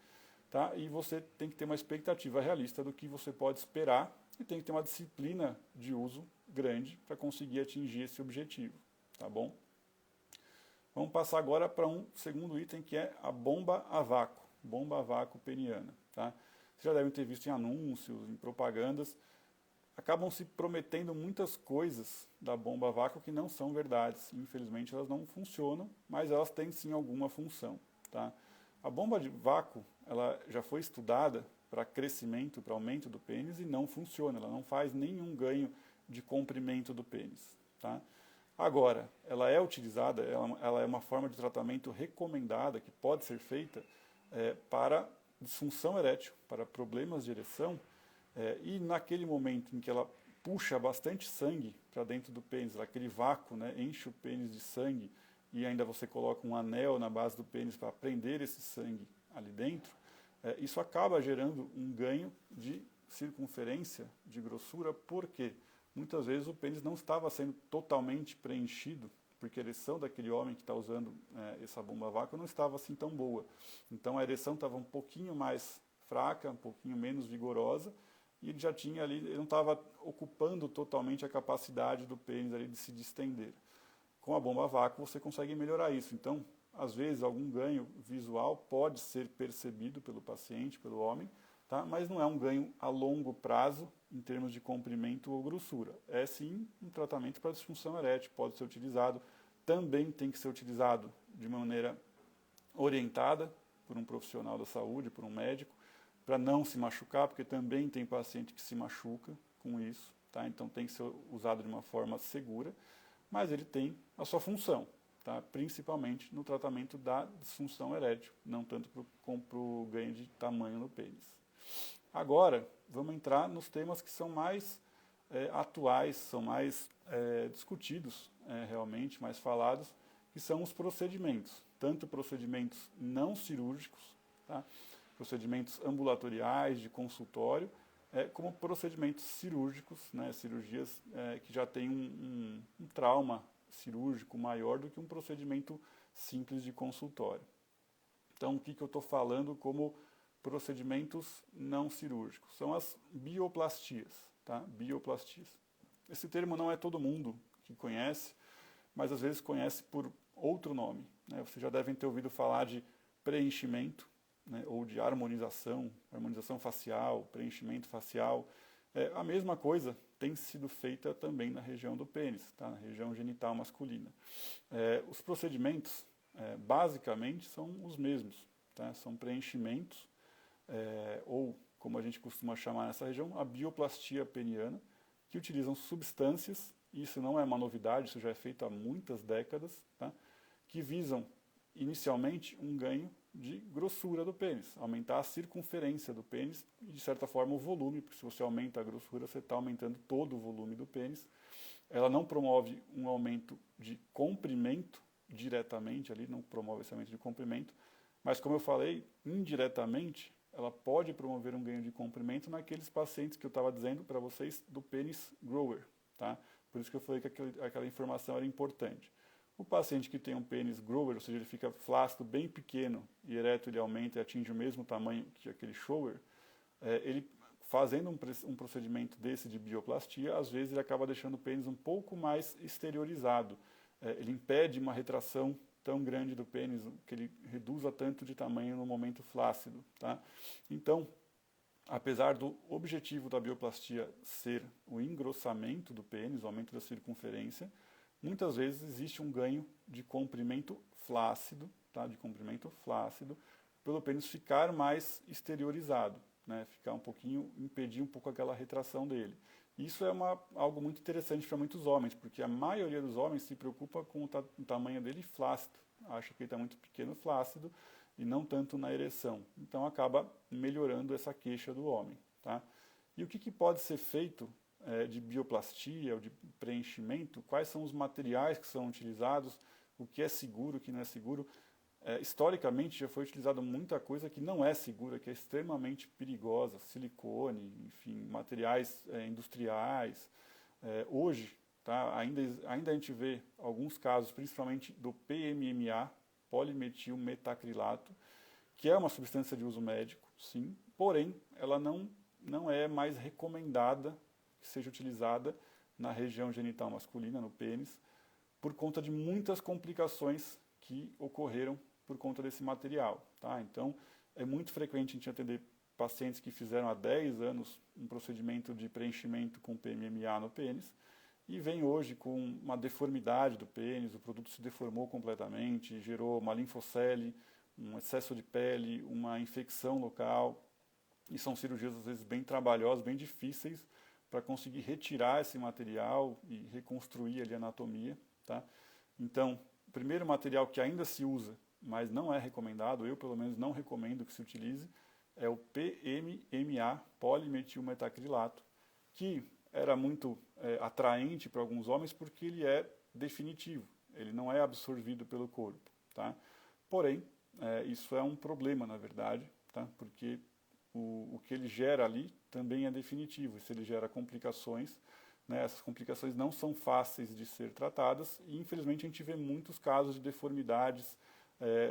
Tá? E você tem que ter uma expectativa realista do que você pode esperar e tem que ter uma disciplina de uso grande para conseguir atingir esse objetivo. Tá bom? Vamos passar agora para um segundo item, que é a bomba a vácuo peniana. Tá? Vocês já devem ter visto em anúncios, em propagandas, acabam se prometendo muitas coisas da bomba a vácuo que não são verdades. Infelizmente elas não funcionam, mas elas têm sim alguma função. Tá? A bomba de vácuo ela já foi estudada para crescimento, para aumento do pênis e não funciona, ela não faz nenhum ganho de comprimento do pênis. Tá? Agora, ela é utilizada, ela é uma forma de tratamento recomendada que pode ser feita para disfunção erétil, para problemas de ereção, e naquele momento em que ela puxa bastante sangue para dentro do pênis, aquele vácuo, né, enche o pênis de sangue e ainda você coloca um anel na base do pênis para prender esse sangue ali dentro, isso acaba gerando um ganho de circunferência, de grossura, porque muitas vezes o pênis não estava sendo totalmente preenchido, porque a ereção daquele homem que está usando essa bomba a vácuo não estava assim tão boa. Então a ereção estava um pouquinho mais fraca, um pouquinho menos vigorosa, e ele já tinha ali, ele não estava ocupando totalmente a capacidade do pênis ali de se distender. Com a bomba a vácuo você consegue melhorar isso. Então, às vezes, algum ganho visual pode ser percebido pelo paciente, pelo homem, tá? Mas não é um ganho a longo prazo em termos de comprimento ou grossura. É sim um tratamento para disfunção erétil, pode ser utilizado, também tem que ser utilizado de maneira orientada por um profissional da saúde, por um médico, para não se machucar, porque também tem paciente que se machuca com isso, tá? Então tem que ser usado de uma forma segura, mas ele tem a sua função, tá? Principalmente no tratamento da disfunção erétil, não tanto para o ganho de tamanho no pênis. Agora, vamos entrar nos temas que são mais atuais, são mais discutidos realmente, mais falados, que são os procedimentos, tanto procedimentos não cirúrgicos, tá? Procedimentos ambulatoriais, de consultório, como procedimentos cirúrgicos, né? Cirurgias que já têm um trauma cirúrgico maior do que um procedimento simples de consultório. Então, o que eu estou falando como procedimentos não cirúrgicos? São as bioplastias, tá? Bioplastias. Esse termo não é todo mundo que conhece, mas às vezes conhece por outro nome, né? Vocês já devem ter ouvido falar de preenchimento, né? Ou de harmonização facial, preenchimento facial. A mesma coisa tem sido feita também na região do pênis, tá? Na região genital masculina. Os procedimentos, basicamente, são os mesmos, tá? São preenchimentos, ou, como a gente costuma chamar nessa região, a bioplastia peniana, que utilizam substâncias, isso não é uma novidade, isso já é feito há muitas décadas, tá? Que visam, inicialmente, um ganho de grossura do pênis, aumentar a circunferência do pênis e, de certa forma, o volume, porque se você aumenta a grossura, você está aumentando todo o volume do pênis, ela não promove um aumento de comprimento diretamente, ali não promove esse aumento de comprimento, mas como eu falei, indiretamente, ela pode promover um ganho de comprimento naqueles pacientes que eu estava dizendo para vocês do pênis grower, tá? Por isso que eu falei que aquela informação era importante. O paciente que tem um pênis grower, ou seja, ele fica flácido, bem pequeno, e ereto ele aumenta e atinge o mesmo tamanho que aquele shower, ele fazendo um procedimento desse de bioplastia, às vezes ele acaba deixando o pênis um pouco mais exteriorizado. Ele impede uma retração tão grande do pênis, que ele reduza tanto de tamanho no momento flácido. Tá? Então, apesar do objetivo da bioplastia ser o engrossamento do pênis, o aumento da circunferência, muitas vezes existe um ganho de comprimento flácido, tá? De comprimento flácido, pelo pênis ficar mais exteriorizado, né? Ficar um pouquinho, impedir um pouco aquela retração dele. Isso é algo muito interessante para muitos homens, porque a maioria dos homens se preocupa com o tamanho dele flácido, acha que ele está muito pequeno flácido e não tanto na ereção. Então acaba melhorando essa queixa do homem. Tá? E o que pode ser feito de bioplastia ou de preenchimento? Quais são os materiais que são utilizados? O que é seguro, o que não é seguro? Historicamente já foi utilizado muita coisa que não é segura, que é extremamente perigosa, silicone, enfim, materiais industriais. Hoje, tá, ainda a gente vê alguns casos, principalmente do PMMA, polimetilmetacrilato, que é uma substância de uso médico, sim, porém ela não é mais recomendada que seja utilizada na região genital masculina, no pênis, por conta de muitas complicações que ocorreram por conta desse material. Tá? Então, é muito frequente a gente atender pacientes que fizeram há 10 anos um procedimento de preenchimento com PMMA no pênis e vem hoje com uma deformidade do pênis, o produto se deformou completamente, gerou uma linfocele, um excesso de pele, uma infecção local, e são cirurgias às vezes bem trabalhosas, bem difíceis para conseguir retirar esse material e reconstruir ali a anatomia. Tá? Então, o primeiro material que ainda se usa, mas não é recomendado, eu pelo menos não recomendo que se utilize, é o PMMA, polimetilmetacrilato, que era muito atraente para alguns homens porque ele é definitivo, ele não é absorvido pelo corpo. Tá? Porém, isso é um problema, na verdade, tá? Porque o que ele gera ali também é definitivo, se ele gera complicações, né, essas complicações não são fáceis de ser tratadas e, infelizmente, a gente vê muitos casos de deformidades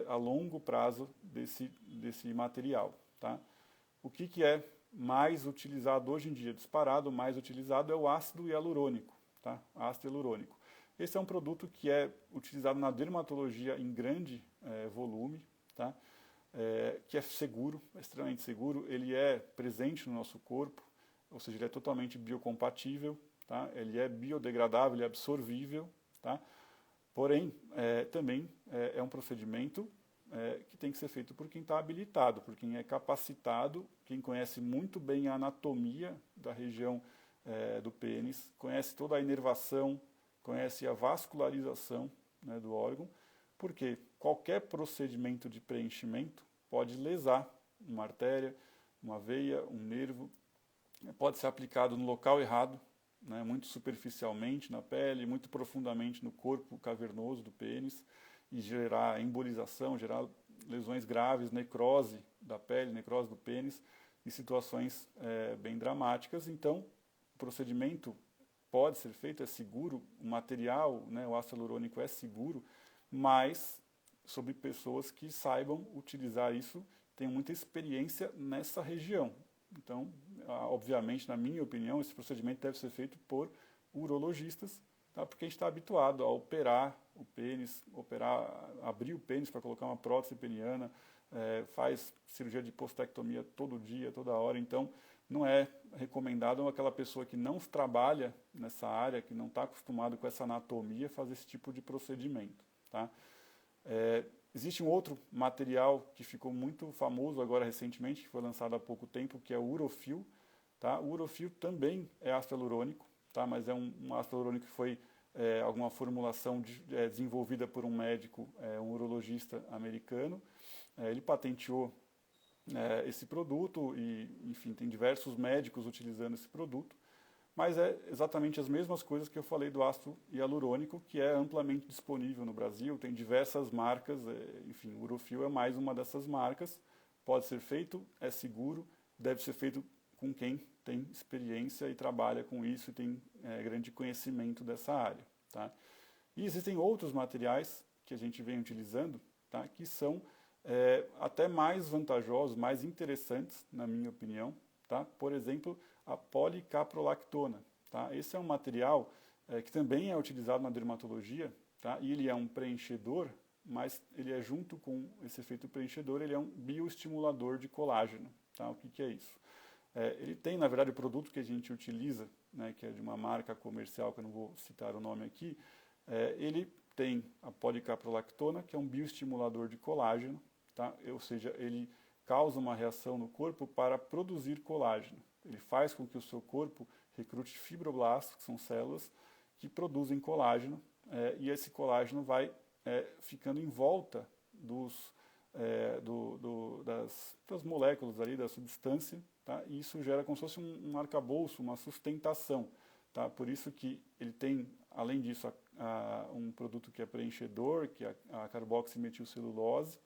a longo prazo desse material. Tá? O que é mais utilizado hoje em dia? Disparado, mais utilizado é o ácido hialurônico. Tá? Ácido hialurônico. Esse é um produto que é utilizado na dermatologia em grande volume, tá? Que é seguro, é extremamente seguro, ele é presente no nosso corpo, ou seja, ele é totalmente biocompatível, tá? Ele é biodegradável, ele é absorvível, tá? Porém, também é um procedimento que tem que ser feito por quem está habilitado, por quem é capacitado, quem conhece muito bem a anatomia da região do pênis, conhece toda a inervação, conhece a vascularização, né, do órgão, porque qualquer procedimento de preenchimento pode lesar uma artéria, uma veia, um nervo, pode ser aplicado no local errado, né, muito superficialmente na pele, muito profundamente no corpo cavernoso do pênis e gerar embolização, gerar lesões graves, necrose da pele, necrose do pênis, em situações bem dramáticas. Então, o procedimento pode ser feito, é seguro, o material, né, o ácido hialurônico é seguro, mas sobre pessoas que saibam utilizar isso, tenham muita experiência nessa região. Então, obviamente, na minha opinião, esse procedimento deve ser feito por urologistas, tá? Porque a gente está habituado a operar o pênis, abrir o pênis para colocar uma prótese peniana, faz cirurgia de postectomia todo dia, toda hora, então não é recomendado aquela pessoa que não trabalha nessa área, que não está acostumado com essa anatomia, fazer esse tipo de procedimento. Tá? Existe um outro material que ficou muito famoso agora recentemente, que foi lançado há pouco tempo, que é o Urofil. Tá? O Urofil também é ácido hialurônico, tá? Mas é um ácido hialurônico que foi alguma formulação desenvolvida por um médico, um urologista americano. Ele patenteou esse produto e, enfim, tem diversos médicos utilizando esse produto. mas é exatamente as mesmas coisas que eu falei do ácido hialurônico, que é amplamente disponível no Brasil, tem diversas marcas, enfim, o Urofil é mais uma dessas marcas, pode ser feito, é seguro, deve ser feito com quem tem experiência e trabalha com isso e tem grande conhecimento dessa área. Tá? E existem outros materiais que a gente vem utilizando, tá? Que são até mais vantajosos, mais interessantes, na minha opinião. Tá? Por exemplo, a policaprolactona. Tá? Esse é um material que também é utilizado na dermatologia, tá? E ele é um preenchedor, mas ele é junto com esse efeito preenchedor, ele é um bioestimulador de colágeno. Tá? O que é isso? Ele tem, na verdade, o produto que a gente utiliza, né, que é de uma marca comercial, que eu não vou citar o nome aqui, ele tem a policaprolactona, que é um bioestimulador de colágeno, tá? Ou seja, ele causa uma reação no corpo para produzir colágeno. Ele faz com que o seu corpo recrute fibroblastos, que são células que produzem colágeno, e esse colágeno vai ficando em volta das moléculas ali, da substância, tá? E isso gera como se fosse um arcabouço, uma sustentação. Tá? Por isso que ele tem, além disso, um produto que é preenchedor, que é a carboximetilcelulose,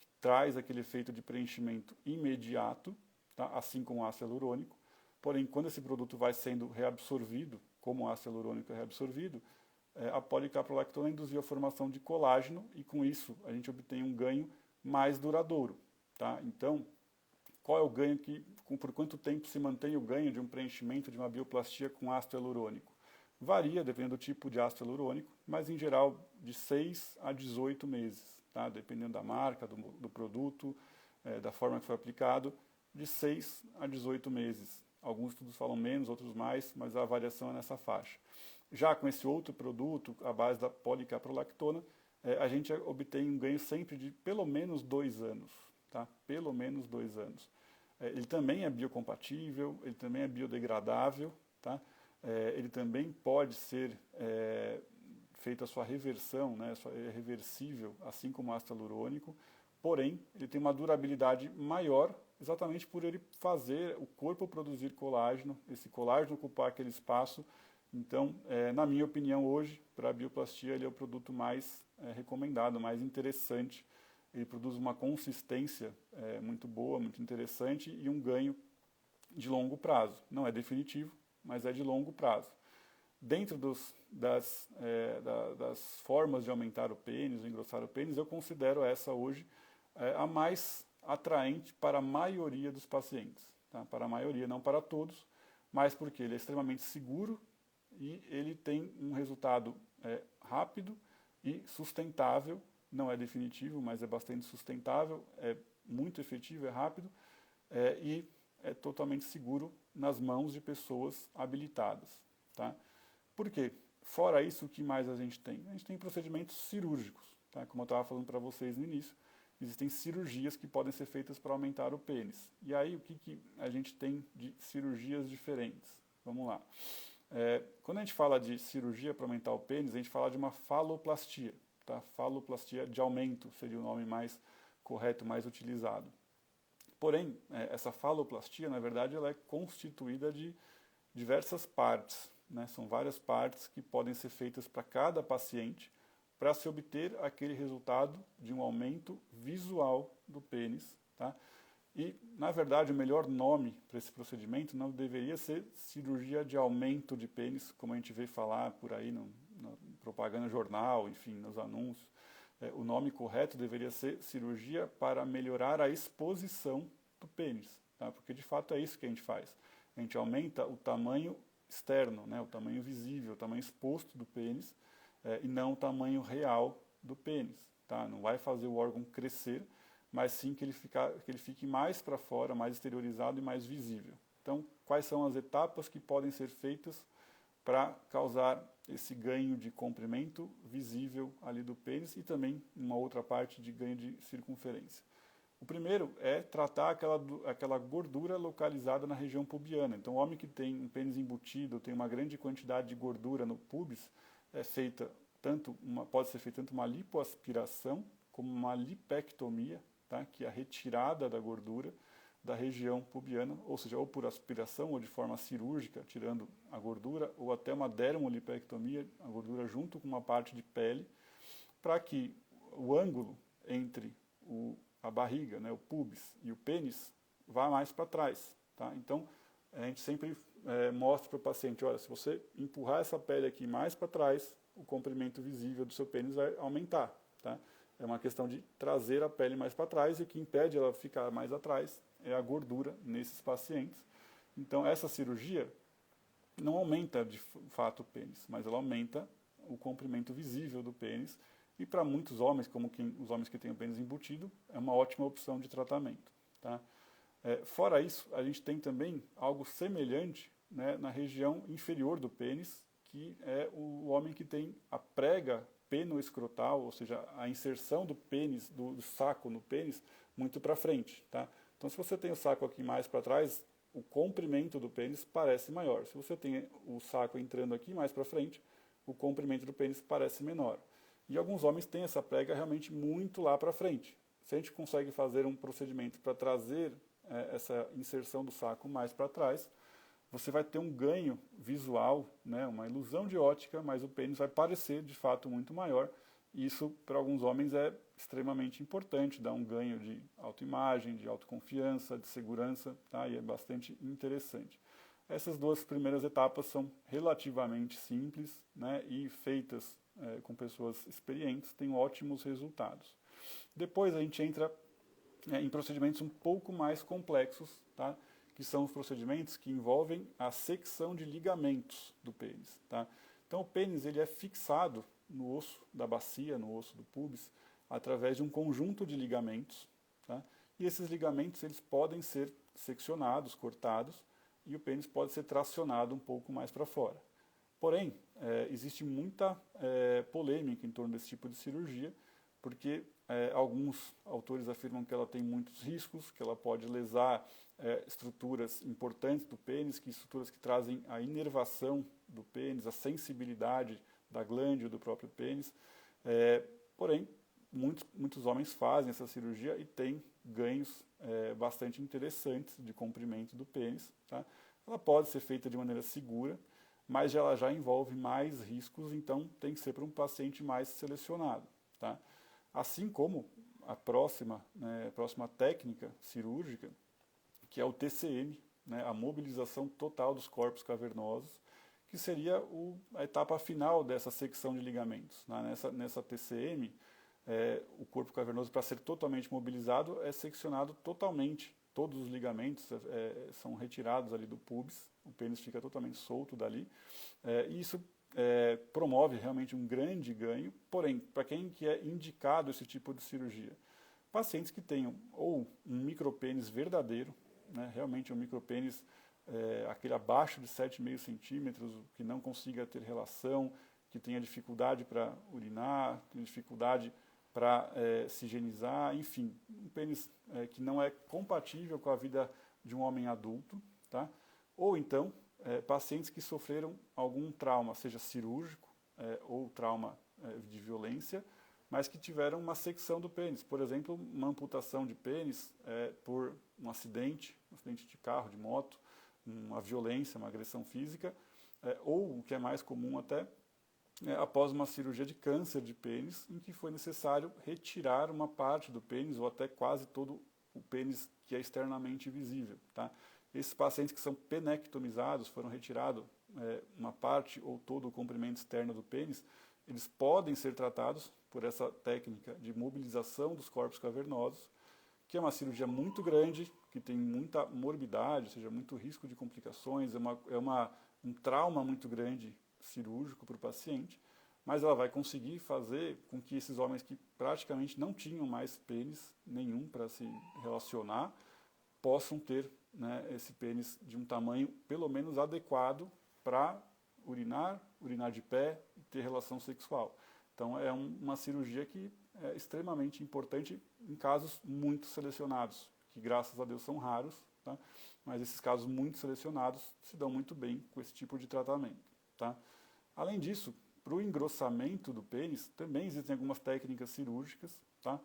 que traz aquele efeito de preenchimento imediato, tá? Assim como o ácido hialurônico. Porém, quando esse produto vai sendo reabsorvido, como o ácido hialurônico é reabsorvido, a policaprolactona induziu a formação de colágeno e com isso a gente obtém um ganho mais duradouro. Tá? Então, qual é o ganho por quanto tempo se mantém o ganho de um preenchimento de uma bioplastia com ácido hialurônico? Varia, dependendo do tipo de ácido hialurônico, mas em geral de 6 a 18 meses, tá? Dependendo da marca, do produto, da forma que foi aplicado, de 6 a 18 meses. Alguns estudos falam menos, outros mais, mas a variação é nessa faixa. Já com esse outro produto, a base da policaprolactona, a gente obtém um ganho sempre de pelo menos 2 anos. Tá? Pelo menos 2 anos. Ele também é biocompatível, ele também é biodegradável, tá? Ele também pode ser feita a sua reversão, né? É reversível, assim como o ácido hialurônico, porém, ele tem uma durabilidade maior, exatamente por ele fazer o corpo produzir colágeno, esse colágeno ocupar aquele espaço. Então, na minha opinião, hoje, para a bioplastia, ele é o produto mais recomendado, mais interessante. Ele produz uma consistência muito boa, muito interessante e um ganho de longo prazo. Não é definitivo, mas é de longo prazo. Dentro das formas de aumentar o pênis, engrossar o pênis, eu considero essa hoje a mais atraente para a maioria dos pacientes. Tá? Para a maioria, não para todos, mas porque ele é extremamente seguro e ele tem um resultado rápido e sustentável. Não é definitivo, mas é bastante sustentável, é muito efetivo, é rápido e é totalmente seguro nas mãos de pessoas habilitadas. Tá? Por quê? Fora isso, o que mais a gente tem? A gente tem procedimentos cirúrgicos. Tá? Como eu estava falando para vocês no início, existem cirurgias que podem ser feitas para aumentar o pênis. E aí, o que a gente tem de cirurgias diferentes? Vamos lá. Quando a gente fala de cirurgia para aumentar o pênis, a gente fala de uma faloplastia. Tá? Faloplastia de aumento seria o nome mais correto, mais utilizado. Porém, essa faloplastia, na verdade, ela é constituída de diversas partes. Né? São várias partes que podem ser feitas para cada paciente para se obter aquele resultado de um aumento visual do pênis. Tá? E, na verdade, o melhor nome para esse procedimento não deveria ser cirurgia de aumento de pênis, como a gente vê falar por aí na propaganda jornal, enfim, nos anúncios. O nome correto deveria ser cirurgia para melhorar a exposição do pênis, tá? Porque de fato é isso que a gente faz. A gente aumenta o tamanho externo, né? O tamanho visível, o tamanho exposto do pênis, e não o tamanho real do pênis. Tá? Não vai fazer o órgão crescer, mas sim que ele fique mais para fora, mais exteriorizado e mais visível. Então, quais são as etapas que podem ser feitas para causar esse ganho de comprimento visível ali do pênis e também uma outra parte de ganho de circunferência? O primeiro é tratar aquela gordura localizada na região pubiana. Então, o homem que tem um pênis embutido, tem uma grande quantidade de gordura no pubis, pode ser feita tanto uma lipoaspiração como uma lipectomia, tá? Que é a retirada da gordura, da região pubiana, ou seja, ou por aspiração ou de forma cirúrgica, tirando a gordura, ou até uma dermolipectomia, a gordura junto com uma parte de pele, para que o ângulo entre a barriga, né, o pubis e o pênis, vá mais para trás. Tá? Então, a gente sempre mostra para o paciente, olha, se você empurrar essa pele aqui mais para trás, o comprimento visível do seu pênis vai aumentar. Tá? É uma questão de trazer a pele mais para trás, e o que impede ela ficar mais atrás é a gordura nesses pacientes. Então, essa cirurgia não aumenta de fato o pênis, mas ela aumenta o comprimento visível do pênis, e para muitos homens, como os homens que têm o pênis embutido, é uma ótima opção de tratamento. Tá? Fora isso, a gente tem também algo semelhante, né, na região inferior do pênis, que é o homem que tem a prega penoescrotal, ou seja, a inserção do pênis, do saco no pênis, muito para frente. Tá? Então, se você tem o saco aqui mais para trás, o comprimento do pênis parece maior. Se você tem o saco entrando aqui mais para frente, o comprimento do pênis parece menor. E alguns homens têm essa prega realmente muito lá para frente. Se a gente consegue fazer um procedimento para trazer essa inserção do saco mais para trás, você vai ter um ganho visual, né, uma ilusão de ótica, mas o pênis vai parecer de fato muito maior. E isso, para alguns homens, é extremamente importante, dá um ganho de autoimagem, de autoconfiança, de segurança, tá? E é bastante interessante. Essas duas primeiras etapas são relativamente simples, né, e feitas com pessoas experientes, têm ótimos resultados. Depois a gente entra em procedimentos um pouco mais complexos, tá? Que são os procedimentos que envolvem a secção de ligamentos do pênis. Tá? Então o pênis ele é fixado no osso da bacia, no osso do pubis, através de um conjunto de ligamentos. Tá? E esses ligamentos eles podem ser seccionados, cortados, e o pênis pode ser tracionado um pouco mais para fora. Porém, existe muita polêmica em torno desse tipo de cirurgia, porque alguns autores afirmam que ela tem muitos riscos, que ela pode lesar estruturas importantes do pênis, estruturas que trazem a inervação do pênis, a sensibilidade da glândula do próprio pênis. Porém, muitos homens fazem essa cirurgia e têm ganhos bastante interessantes de comprimento do pênis. Tá? Ela pode ser feita de maneira segura, mas ela já envolve mais riscos, então tem que ser para um paciente mais selecionado. Tá? Assim como a próxima técnica cirúrgica, que é o TCM, né, a mobilização total dos corpos cavernosos, que seria a etapa final dessa secção de ligamentos. Né? Nessa TCM, o corpo cavernoso, para ser totalmente mobilizado, é seccionado totalmente. Todos os ligamentos são retirados ali do pubis, o pênis fica totalmente solto dali, e isso promove realmente um grande ganho. Porém, para quem que é indicado esse tipo de cirurgia? Pacientes que tenham ou um micropênis verdadeiro, né, realmente um micropênis aquele abaixo de 7,5 centímetros, que não consiga ter relação, que tenha dificuldade para urinar, tenha dificuldade para se higienizar, enfim, um pênis que não é compatível com a vida de um homem adulto, tá? Ou então, pacientes que sofreram algum trauma, seja cirúrgico ou trauma de violência, mas que tiveram uma secção do pênis, por exemplo, uma amputação de pênis por um acidente de carro, de moto, uma violência, uma agressão física, ou, o que é mais comum até, após uma cirurgia de câncer de pênis, em que foi necessário retirar uma parte do pênis, ou até quase todo o pênis que é externamente visível. Tá? Esses pacientes que são penectomizados, foram retirados uma parte ou todo o comprimento externo do pênis, eles podem ser tratados por essa técnica de mobilização dos corpos cavernosos, que é uma cirurgia muito grande, que tem muita morbidade, ou seja, muito risco de complicações, um trauma muito grande cirúrgico para o paciente, mas ela vai conseguir fazer com que esses homens que praticamente não tinham mais pênis nenhum para se relacionar, possam ter, né, esse pênis de um tamanho pelo menos adequado para urinar de pé e ter relação sexual. Então é uma cirurgia que é extremamente importante em casos muito selecionados, que graças a Deus são raros, tá? Mas esses casos muito selecionados se dão muito bem com esse tipo de tratamento. Tá? Além disso, para o engrossamento do pênis, também existem algumas técnicas cirúrgicas. Tá?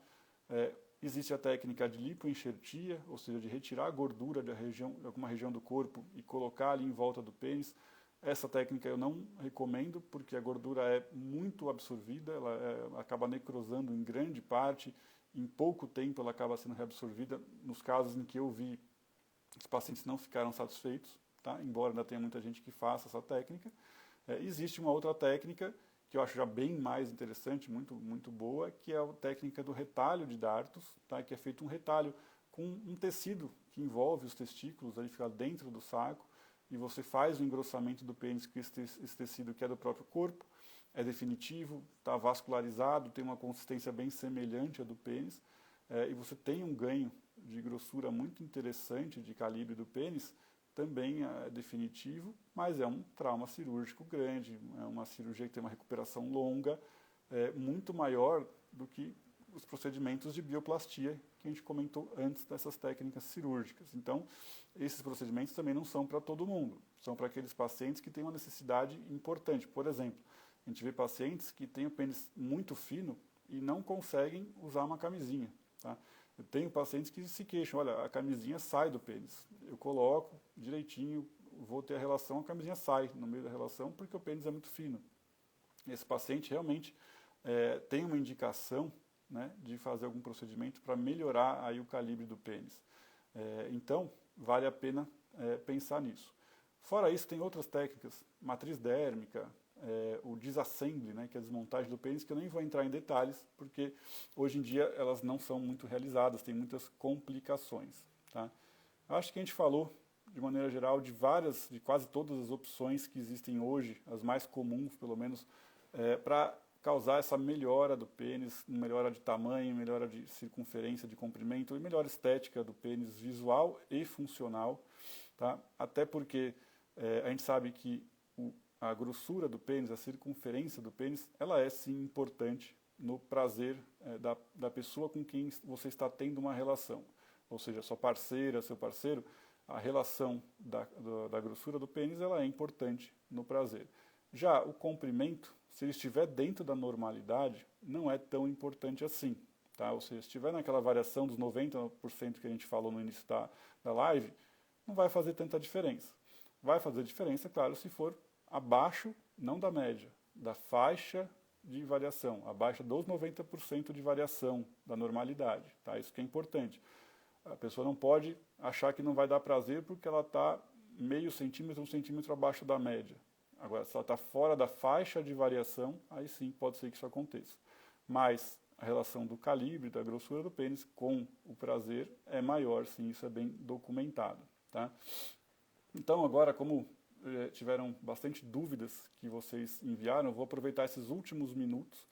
Existe a técnica de lipoenxertia, ou seja, de retirar a gordura de alguma região do corpo e colocar ali em volta do pênis. Essa técnica eu não recomendo, porque a gordura é muito absorvida, ela acaba necrosando em grande parte, em pouco tempo ela acaba sendo reabsorvida. Nos casos em que eu vi, os pacientes não ficaram satisfeitos, tá? Embora ainda tenha muita gente que faça essa técnica. Existe uma outra técnica que eu acho já bem mais interessante, muito boa, que é a técnica do retalho de dartos, tá? Que é feito um retalho com um tecido que envolve os testículos, ele fica dentro do saco, e você faz o engrossamento do pênis com esse tecido que é do próprio corpo, é definitivo, está vascularizado, tem uma consistência bem semelhante à do pênis, e você tem um ganho de grossura muito interessante de calibre do pênis, também é definitivo, mas é um trauma cirúrgico grande, é uma cirurgia que tem uma recuperação longa, muito maior do que os procedimentos de bioplastia que a gente comentou antes dessas técnicas cirúrgicas. Então, esses procedimentos também não são para todo mundo, são para aqueles pacientes que têm uma necessidade importante. Por exemplo, a gente vê pacientes que têm o pênis muito fino e não conseguem usar uma camisinha, tá? Eu tenho pacientes que se queixam, olha, a camisinha sai do pênis, eu coloco direitinho, vou ter a relação, a camisinha sai no meio da relação porque o pênis é muito fino. Esse paciente realmente tem uma indicação, né, de fazer algum procedimento para melhorar aí o calibre do pênis. Então, vale a pena pensar nisso. Fora isso, tem outras técnicas, matriz dérmica, o disassembly, né, que é a desmontagem do pênis, que eu nem vou entrar em detalhes, porque hoje em dia elas não são muito realizadas, tem muitas complicações. Tá? Eu acho que a gente falou, de maneira geral, de quase todas as opções que existem hoje, as mais comuns, pelo menos, para causar essa melhora do pênis, melhora de tamanho, melhora de circunferência, de comprimento e melhora estética do pênis visual e funcional. Tá? Até porque a gente sabe que a grossura do pênis, a circunferência do pênis, ela é sim importante no prazer da pessoa com quem você está tendo uma relação. Ou seja, sua parceira, seu parceiro, a relação da grossura do pênis ela é importante no prazer. Já o comprimento, se ele estiver dentro da normalidade, não é tão importante assim. Tá? Ou seja, se estiver naquela variação dos 90% que a gente falou no início da live, não vai fazer tanta diferença. Vai fazer diferença, claro, se for abaixo, não da média, da faixa de variação, abaixo dos 90% de variação da normalidade. Tá? Isso que é importante. A pessoa não pode achar que não vai dar prazer porque ela está meio centímetro, 1 centímetro abaixo da média. Agora, se ela está fora da faixa de variação, aí sim pode ser que isso aconteça. Mas a relação do calibre, da grossura do pênis com o prazer é maior, sim, isso é bem documentado. Tá? Então, agora, como tiveram bastante dúvidas que vocês enviaram, eu vou aproveitar esses últimos minutos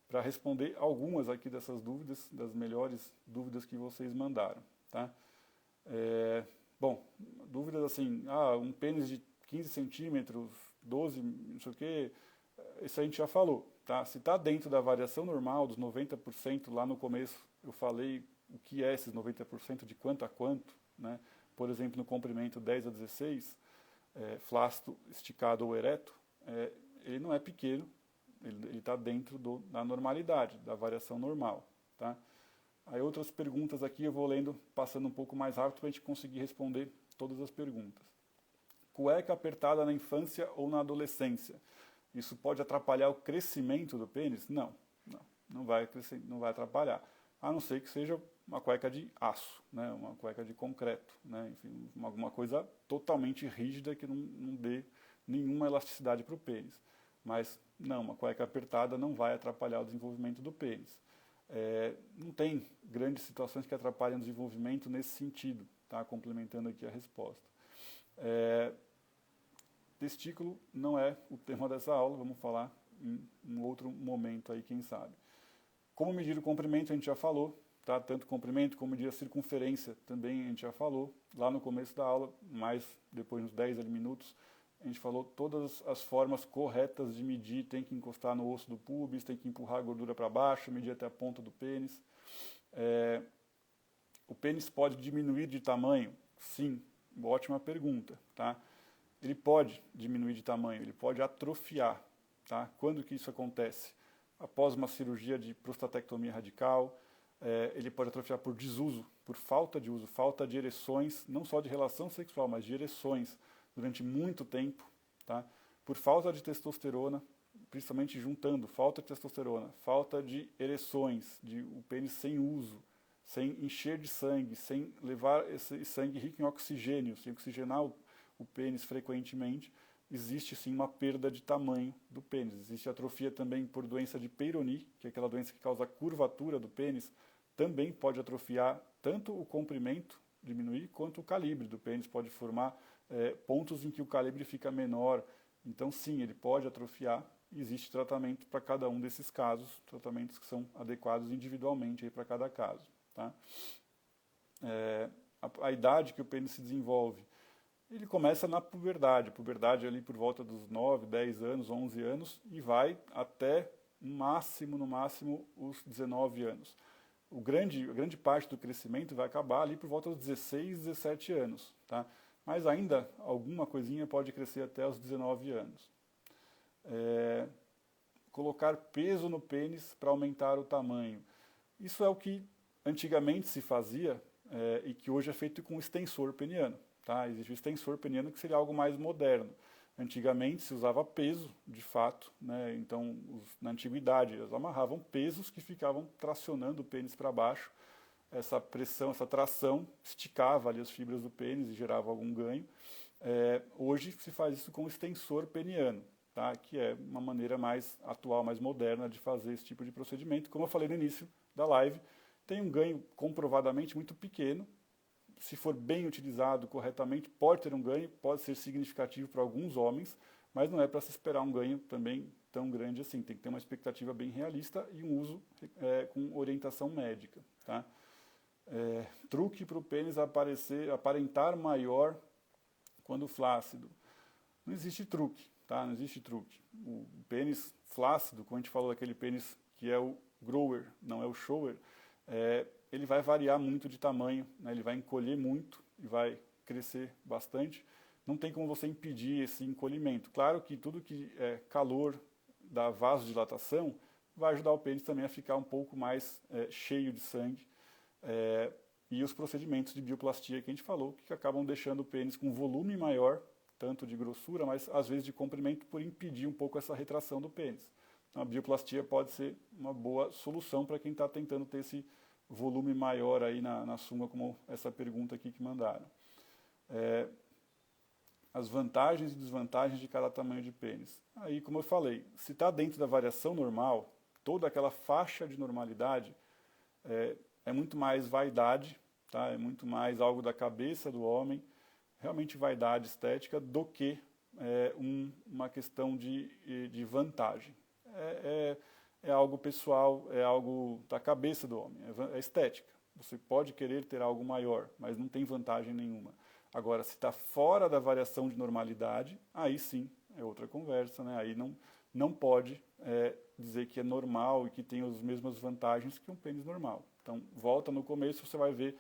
para responder algumas aqui dessas dúvidas, das melhores dúvidas que vocês mandaram. Tá? Bom, dúvidas assim, um pênis de 15 centímetros, 12, não sei o quê, isso a gente já falou. Tá? Se está dentro da variação normal, dos 90%, lá no começo eu falei o que é esses 90%, de quanto a quanto, né? Por exemplo, no comprimento 10 a 16, flácido, esticado ou ereto, ele não é pequeno, ele está dentro da normalidade, da variação normal. Tá? Aí outras perguntas aqui eu vou lendo, passando um pouco mais rápido para a gente conseguir responder todas as perguntas. Cueca apertada na infância ou na adolescência, isso pode atrapalhar o crescimento do pênis? Não vai atrapalhar, a não ser que seja uma cueca de aço, né, uma cueca de concreto, né, enfim, alguma coisa totalmente rígida que não dê nenhuma elasticidade para o pênis. Mas não, uma cueca apertada não vai atrapalhar o desenvolvimento do pênis. Não tem grandes situações que atrapalhem o desenvolvimento nesse sentido, tá? Complementando aqui a resposta. Testículo não é o tema dessa aula, vamos falar em um outro momento aí, quem sabe. Como medir o comprimento a gente já falou, tá? Tanto comprimento como medir a circunferência também a gente já falou, lá no começo da aula, mas depois nos 10 minutos, a gente falou todas as formas corretas de medir, tem que encostar no osso do púbis, tem que empurrar a gordura para baixo, medir até a ponta do pênis. O pênis pode diminuir de tamanho? Sim, ótima pergunta. Tá? Ele pode diminuir de tamanho, ele pode atrofiar. Tá? Quando que isso acontece? Após uma cirurgia de prostatectomia radical, ele pode atrofiar por desuso, por falta de uso, falta de ereções, não só de relação sexual, mas de ereções durante muito tempo, tá? Por falta de testosterona, principalmente juntando falta de testosterona, falta de ereções, de o pênis sem uso, sem encher de sangue, sem levar esse sangue rico em oxigênio, sem oxigenar o pênis frequentemente, existe sim uma perda de tamanho do pênis. Existe atrofia também por doença de Peyronie, que é aquela doença que causa a curvatura do pênis, também pode atrofiar tanto o comprimento, diminuir, quanto o calibre do pênis, pode formar pontos em que o calibre fica menor. Então sim, ele pode atrofiar, e existe tratamento para cada um desses casos, tratamentos que são adequados individualmente para cada caso. Tá? A idade que o pênis se desenvolve, ele começa na puberdade. A puberdade ali por volta dos 9, 10 anos, 11 anos, e vai até no máximo, os 19 anos. A grande parte do crescimento vai acabar ali por volta dos 16, 17 anos. Tá? Mas ainda alguma coisinha pode crescer até os 19 anos. Colocar peso no pênis para aumentar o tamanho. Isso é o que antigamente se fazia e que hoje é feito com extensor peniano. Tá? Existe o extensor peniano que seria algo mais moderno. Antigamente se usava peso, de fato, né? Então na antiguidade eles amarravam pesos que ficavam tracionando o pênis para baixo. Essa pressão, essa tração esticava ali as fibras do pênis e gerava algum ganho. Hoje se faz isso com extensor peniano, tá? Que é uma maneira mais atual, mais moderna de fazer esse tipo de procedimento. Como eu falei no início da live, tem um ganho comprovadamente muito pequeno. Se for bem utilizado corretamente, pode ter um ganho, pode ser significativo para alguns homens, mas não é para se esperar um ganho também tão grande assim. Tem que ter uma expectativa bem realista e um uso com orientação médica. Tá? Truque para o pênis aparentar maior quando flácido. Não existe truque, tá? Não existe truque. O pênis flácido, como a gente falou daquele pênis que é o grower, não é o shower, ele vai variar muito de tamanho, né? Ele vai encolher muito e vai crescer bastante. Não tem como você impedir esse encolhimento. Claro que tudo que é calor da vasodilatação vai ajudar o pênis também a ficar um pouco mais cheio de sangue. E os procedimentos de bioplastia que a gente falou, que acabam deixando o pênis com volume maior, tanto de grossura, mas às vezes de comprimento, por impedir um pouco essa retração do pênis. Então, a bioplastia pode ser uma boa solução para quem está tentando ter esse volume maior aí na sunga, como essa pergunta aqui que mandaram. As vantagens e desvantagens de cada tamanho de pênis. Aí, como eu falei, se está dentro da variação normal, toda aquela faixa de normalidade é muito mais vaidade, tá? É muito mais algo da cabeça do homem, realmente vaidade estética, do que uma questão de vantagem. É algo pessoal, é algo da cabeça do homem, é estética. Você pode querer ter algo maior, mas não tem vantagem nenhuma. Agora, se está fora da variação de normalidade, aí sim é outra conversa, né? Aí não pode dizer que é normal e que tem as mesmas vantagens que um pênis normal. Então, volta no começo, você vai ver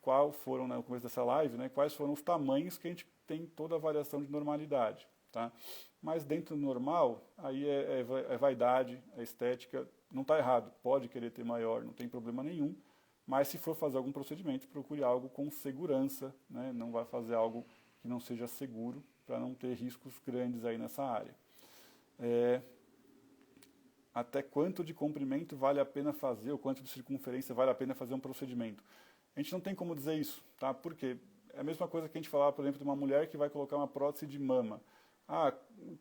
quais foram, no começo dessa live, né, quais foram os tamanhos que a gente tem toda a variação de normalidade. Tá? Mas dentro do normal, aí é vaidade, é estética, não está errado, pode querer ter maior, não tem problema nenhum, mas se for fazer algum procedimento, procure algo com segurança, né? Não vai fazer algo que não seja seguro, para não ter riscos grandes aí nessa área. Até quanto de comprimento vale a pena fazer, ou quanto de circunferência vale a pena fazer um procedimento? A gente não tem como dizer isso, tá? Por quê? É a mesma coisa que a gente falar, por exemplo, de uma mulher que vai colocar uma prótese de mama.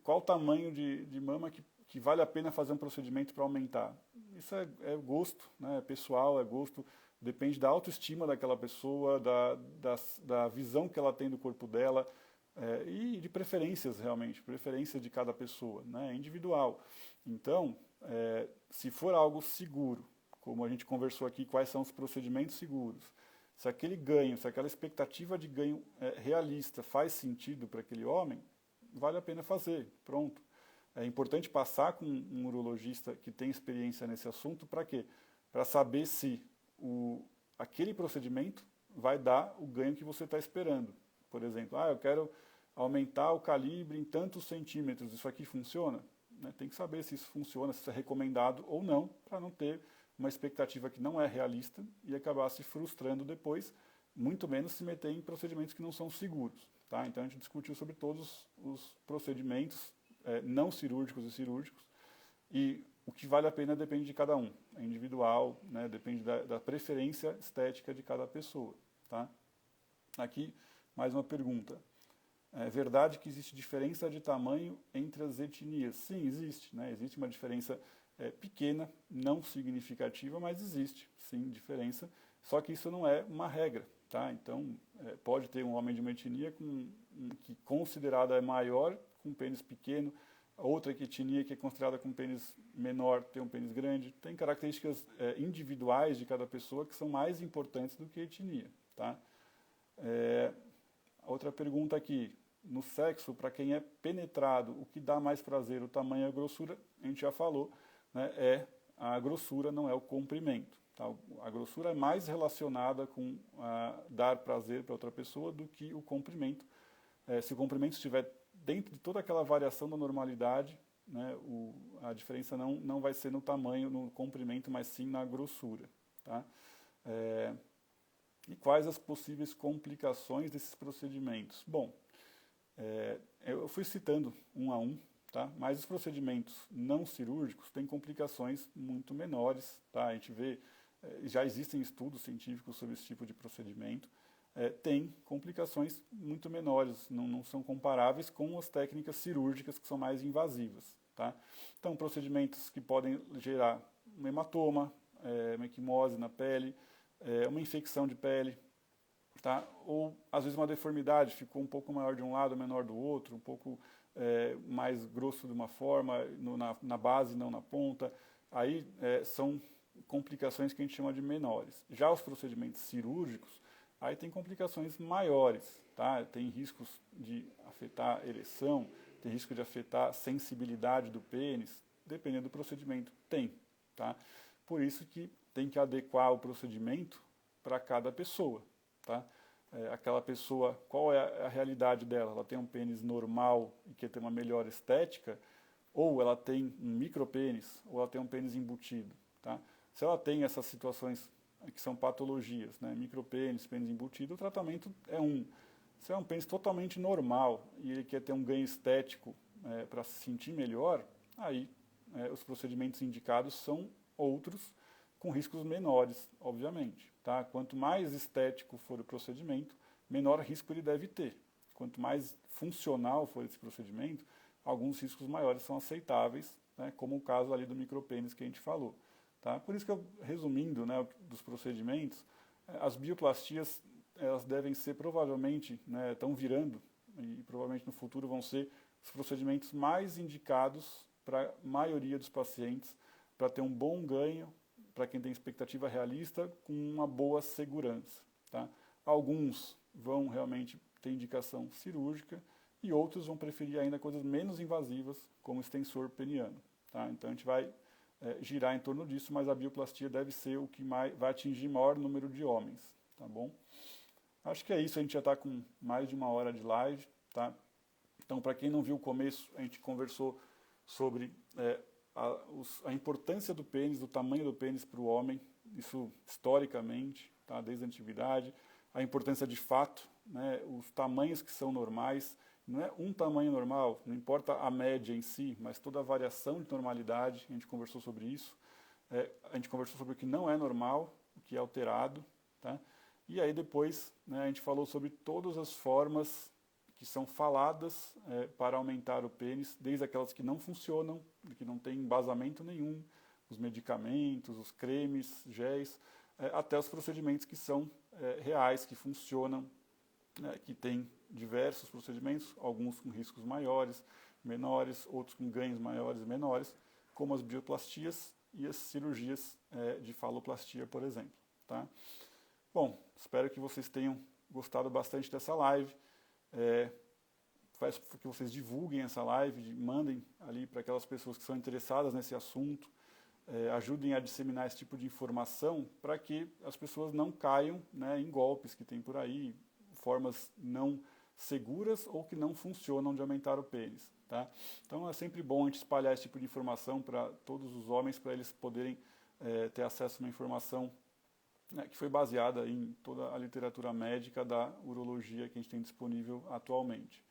Qual o tamanho de mama que vale a pena fazer um procedimento para aumentar? Isso é gosto, né? É pessoal, é gosto, depende da autoestima daquela pessoa, da visão que ela tem do corpo dela, e de preferências realmente, preferência de cada pessoa, né? É individual. Então, se for algo seguro, como a gente conversou aqui, quais são os procedimentos seguros, se aquele ganho, se aquela expectativa de ganho realista faz sentido para aquele homem, vale a pena fazer, pronto. É importante passar com um urologista que tem experiência nesse assunto, para quê? Para saber se aquele procedimento vai dar o ganho que você está esperando. Por exemplo, eu quero aumentar o calibre em tantos centímetros, isso aqui funciona? Tem que saber se isso funciona, se isso é recomendado ou não, para não ter uma expectativa que não é realista e acabar se frustrando depois, muito menos se meter em procedimentos que não são seguros. Tá? Então a gente discutiu sobre todos os procedimentos não cirúrgicos e cirúrgicos, e o que vale a pena depende de cada um, é individual, né? Depende da preferência estética de cada pessoa. Tá? Aqui, mais uma pergunta. É verdade que existe diferença de tamanho entre as etnias? Sim, existe. Né? Existe uma diferença pequena, não significativa, mas existe, sim, diferença. Só que isso não é uma regra. Tá? Então, pode ter um homem de uma etnia que considerada é maior, com um pênis pequeno, outra etnia que é considerada com um pênis menor tem um pênis grande. Tem características individuais de cada pessoa que são mais importantes do que a etnia. Tá? Outra pergunta aqui. No sexo, para quem é penetrado, o que dá mais prazer, o tamanho e a grossura? A gente já falou, né? A grossura, não é o comprimento. Tá? A grossura é mais relacionada com dar prazer para outra pessoa do que o comprimento. Se o comprimento estiver dentro de toda aquela variação da normalidade, né, a diferença não vai ser no tamanho, no comprimento, mas sim na grossura. Tá? E quais as possíveis complicações desses procedimentos? Bom, eu fui citando um a um, tá? Mas os procedimentos não cirúrgicos têm complicações muito menores. Tá? A gente vê, já existem estudos científicos sobre esse tipo de procedimento, tem complicações muito menores, não são comparáveis com as técnicas cirúrgicas que são mais invasivas. Tá? Então, procedimentos que podem gerar um hematoma, uma equimose na pele, uma infecção de pele, tá? Ou às vezes uma deformidade, ficou um pouco maior de um lado, menor do outro, um pouco mais grosso de uma forma, na base, não na ponta. Aí são complicações que a gente chama de menores. Já os procedimentos cirúrgicos, aí tem complicações maiores, tá? Tem riscos de afetar a ereção, tem risco de afetar a sensibilidade do pênis, dependendo do procedimento, tem. Tá? Por isso que tem que adequar o procedimento para cada pessoa. Tá? Aquela pessoa, qual é a realidade dela? Ela tem um pênis normal e quer ter uma melhor estética, ou ela tem um micropênis, ou ela tem um pênis embutido. Tá? Se ela tem essas situações que são patologias, né? Micropênis, pênis embutido, o tratamento é um. Se é um pênis totalmente normal e ele quer ter um ganho estético para se sentir melhor, aí os procedimentos indicados são outros, com riscos menores, obviamente. Tá? Quanto mais estético for o procedimento, menor risco ele deve ter. Quanto mais funcional for esse procedimento, alguns riscos maiores são aceitáveis, né? Como o caso ali do micropênis que a gente falou. Tá? Por isso que, resumindo, né, dos procedimentos, as bioplastias elas devem ser provavelmente, né, estão virando, e provavelmente no futuro vão ser os procedimentos mais indicados para a maioria dos pacientes, para ter um bom ganho, para quem tem expectativa realista, com uma boa segurança. Tá? Alguns vão realmente ter indicação cirúrgica e outros vão preferir ainda coisas menos invasivas, como extensor peniano. Tá? Então a gente vai girar em torno disso, mas a bioplastia deve ser o que vai atingir maior número de homens. Tá bom? Acho que é isso, a gente já está com mais de 1 hora de live. Tá? Então, para quem não viu o começo, a gente conversou sobre a importância do pênis, do tamanho do pênis para o homem, isso historicamente, tá? Desde a antiguidade, a importância de fato, né? Os tamanhos que são normais, não é um tamanho normal, não importa a média em si, mas toda a variação de normalidade, a gente conversou sobre isso, a gente conversou sobre o que não é normal, o que é alterado, tá? E aí depois, né, a gente falou sobre todas as formas que são faladas para aumentar o pênis, desde aquelas que não funcionam, que não tem embasamento nenhum, os medicamentos, os cremes, géis, até os procedimentos que são reais, que funcionam, né, que tem diversos procedimentos, alguns com riscos maiores, menores, outros com ganhos maiores e menores, como as bioplastias e as cirurgias de faloplastia, por exemplo. Tá? Bom, espero que vocês tenham gostado bastante dessa live. Faz que vocês divulguem essa live, mandem ali para aquelas pessoas que são interessadas nesse assunto, ajudem a disseminar esse tipo de informação para que as pessoas não caiam, né, em golpes que tem por aí, formas não seguras ou que não funcionam de aumentar o pênis. Tá? Então é sempre bom a gente espalhar esse tipo de informação para todos os homens, para eles poderem ter acesso a uma informação que foi baseada em toda a literatura médica da urologia que a gente tem disponível atualmente.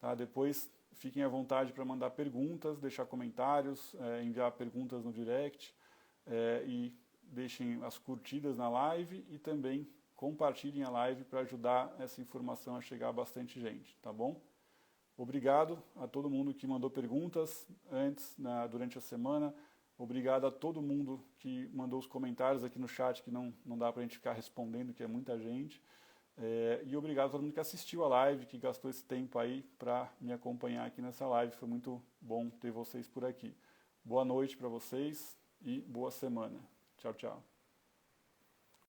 Tá? Depois, fiquem à vontade para mandar perguntas, deixar comentários, enviar perguntas no direct e deixem as curtidas na live e também compartilhem a live para ajudar essa informação a chegar a bastante gente, tá bom? Obrigado a todo mundo que mandou perguntas durante a semana. Obrigado a todo mundo que mandou os comentários aqui no chat, que não dá para a gente ficar respondendo, que é muita gente. E obrigado a todo mundo que assistiu a live, que gastou esse tempo aí para me acompanhar aqui nessa live. Foi muito bom ter vocês por aqui. Boa noite para vocês e boa semana. Tchau, tchau.